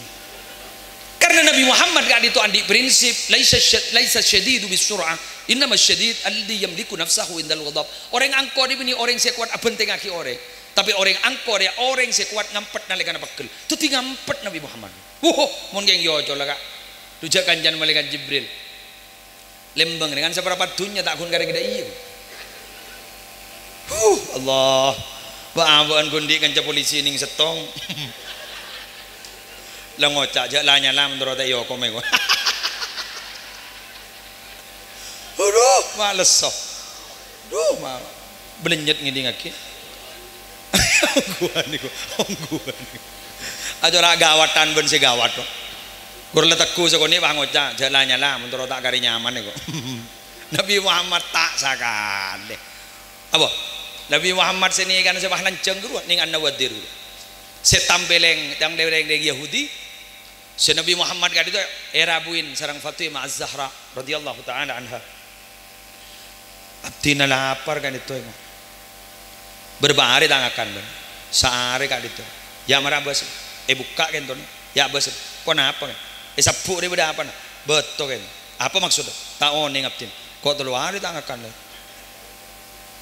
karena Nabi Muhammad gak itu andi prinsip laisa syadidu bisur'ah innama syadid alladhi yamliku nafsahu indal ghadab orang angko di bini orang sekuat abenteng aki orang tapi orang angko dia orang sekuat ngampet nalikan pekel tu ti ngampet Nabi Muhammad mon geng yo cola kak tujak kanjan malaikat Jibril lembang dengan seberapa dunya tak kun gareng da iya Allah baan gundi kanca polisi ning setong lah ngocak aja lah nyala menurut yo komen gua aduh males sok aduh mal belenyet ngiding aki ongguan niku aja ra gawatan ben segawat kok gur letekku sekone wah ngocak aja lah nyala menurut tak kari nyaman niku Nabi Muhammad tak sakande apa Nabi Muhammad sini kan sebah lanceng guru ning an-Nawadir setambeleng yang dereng Yahudi si Nabi Muhammad kan itu erabuin sarang Fatimah Az-Zahra radhiyallahu taala anha abdina lapar kan itu berbahari tangakan ben saare kan itu ya marabas buka kan tuh ya bas kenapa kan sapu dia beda apa betul kan apa maksudnya tahu nih abdin kok telu hari tangakan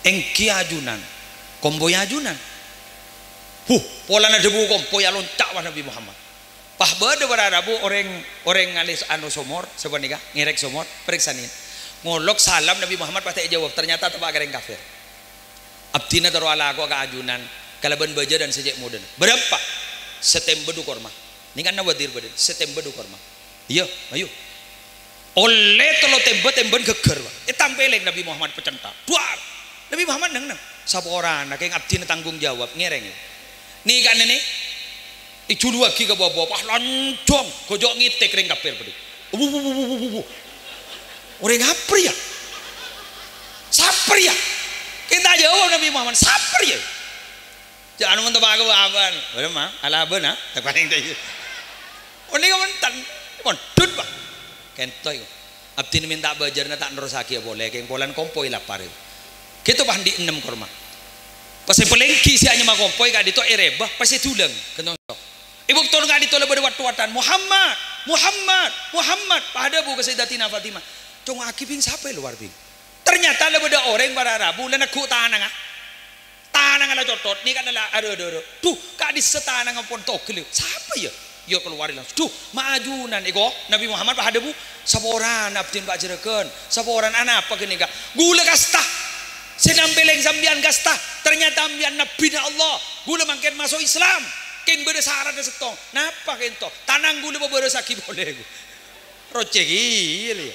engki ajunan komboy ajunan pola na debu kompo ya lontak wah Nabi Muhammad pah bade berarabu orang ngalis anu somor sebenarnya ngirek somor periksanin ngolok salam Nabi Muhammad pasti jawab ternyata tempat gareng kafir abdina taruh ala aku agak ajunan kalaban baja dan sejak modern berapa setembedu korma ini kan nawadir badan setembedu korma iya ayo oleh telo temben geger tampeleng Nabi Muhammad pecentak duar Nabi Muhammad neng sapa orang nak yang abdina tanggung jawab ngereng nih kan ini Icu lagi ke bawah wah lancong kojok ngitek ring kapir pedi. Orang ngapir ya? Saper ya? Kita jawab Nabi Muhammad saper ya? Jangan mentah bagu aban. Boleh mah? Ala aban ah? Tak paling tak. Oni kawan tan, mondut bang. Kentoy. Abdi minta bajar na tak nerusaki boleh. Keng polan kompoi lapar. Kita bahan di 6 korma. Pasal pelengki si hanya makompoi kak dito erebah pasti tulang. Kentong. Ibu tolong kak dito lebih waktu-watan Muhammad, Muhammad, Muhammad. Pada bu Sayyidatina Fatimah. Cuma akibing siapa luar bing. Ternyata lebih ada orang pada Rabu. Lena ku tanang ah. Tanang ala cotot. Ni kan adalah aduh. Tuh kak di setanang pun tokil. Siapa ya? Yo keluar langsung. Tuh majunan ego Nabi Muhammad pada bu. Saboran abdin pak jerakan. Saboran anak apa gini kak? Gula kasta. Senam beleng sambian kasta. Ternyata ambian Nabi Allah. Gula makin masuk Islam. King berdasar ada setong. Napa kento? Tanang gula beberapa boleh. Roce gila.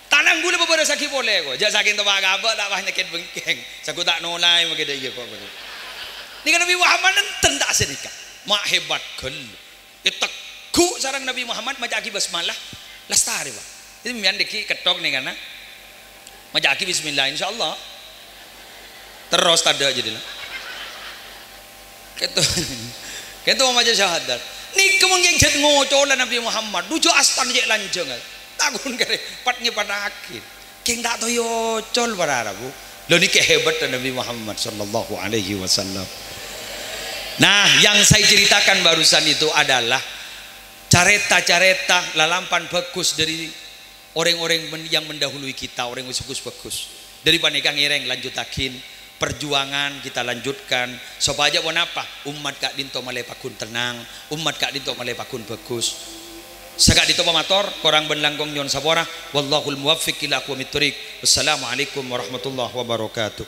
Tanang gula beberapa boleh. Jangan saking tu baga apa tak banyak ken bengkeng. Saku tak nolai mungkin dia kok. Ni kan Nabi Muhammad nenten tak sedika. Mak hebat kel. Itakku sarang Nabi Muhammad majaki basmalah lastari pak. Itu mian deki ketok nih karena majaki bismillah insyaallah. Terus tada jadilah. Kento mau maca syahadat. Ni kemungkinan jad ngocolan Nabi Muhammad. Dujo astan je lanjeng. Takun kare patnya pada akhir. Keng tak toyo col bararabu. Lo ni kehebat Nabi Muhammad sallallahu alaihi wasallam. Nah, yang saya ceritakan barusan itu adalah careta-careta lalampan bagus dari orang-orang yang mendahului kita, orang yang bagus. Dari paneka ngireng lanjutakin perjuangan kita lanjutkan supaya apa umat kak dinto malepakun tenang, umat kak dinto malepakun bagus. Sagak dito pamator korang benlangkong nyon sabora wallahul muwaffiq ila aqwamit thoriq. Wassalamualaikum warahmatullahi wabarakatuh.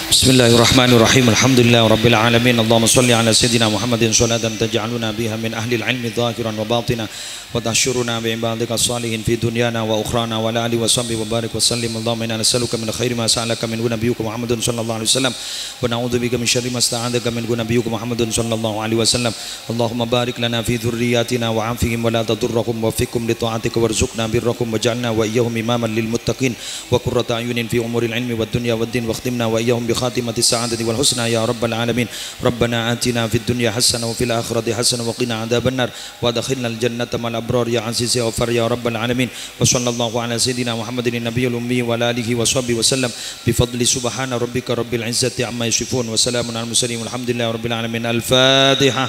Bismillahirrahmanirrahim. Alhamdulillah rabbil alamin. Allahumma shalli ala sayyidina Muhammadin salatan taj'aluna biha min ahli al-ilmi dhahiran wa batina wa tahsyuruna bi ibadika salihin fi dunyana wa ukhrana wa la alihi wa sahbihi wa barik wa sallim. Allahumma inna nas'aluka min khairi ma sa'alaka min nabiyyika Muhammadin sallallahu alaihi wasallam wa na'udzu bika min syarri ma sta'adzaka min nabiyyika Muhammadin sallallahu alaihi wasallam. Allahumma barik lana fi dhurriyyatina wa 'afihim wa la tadurrahum wa fikum li ta'atika warzuqna birrakum waj'alna wa iyyahum imaman lil muttaqin wa qurrata ayunin fi umuril ilmi wad dunya wad din wa khtimna wa iyyahum خاتمة السعادة والحسنى يا رب العالمين. ربنا آتنا في الدنيا حسنة وفي الآخرة حسنة وقنا عذاب النار وادخلنا الجنة مع الأبرار يا عزيز يا غفار يا رب العالمين. وصلى الله على سيدنا محمد النبي الأمي وعلى آله وصحبه وسلم بفضل سبحان ربك رب العزة عما يصفون وسلام على المرسلين والحمد لله رب العالمين. الفاتحة.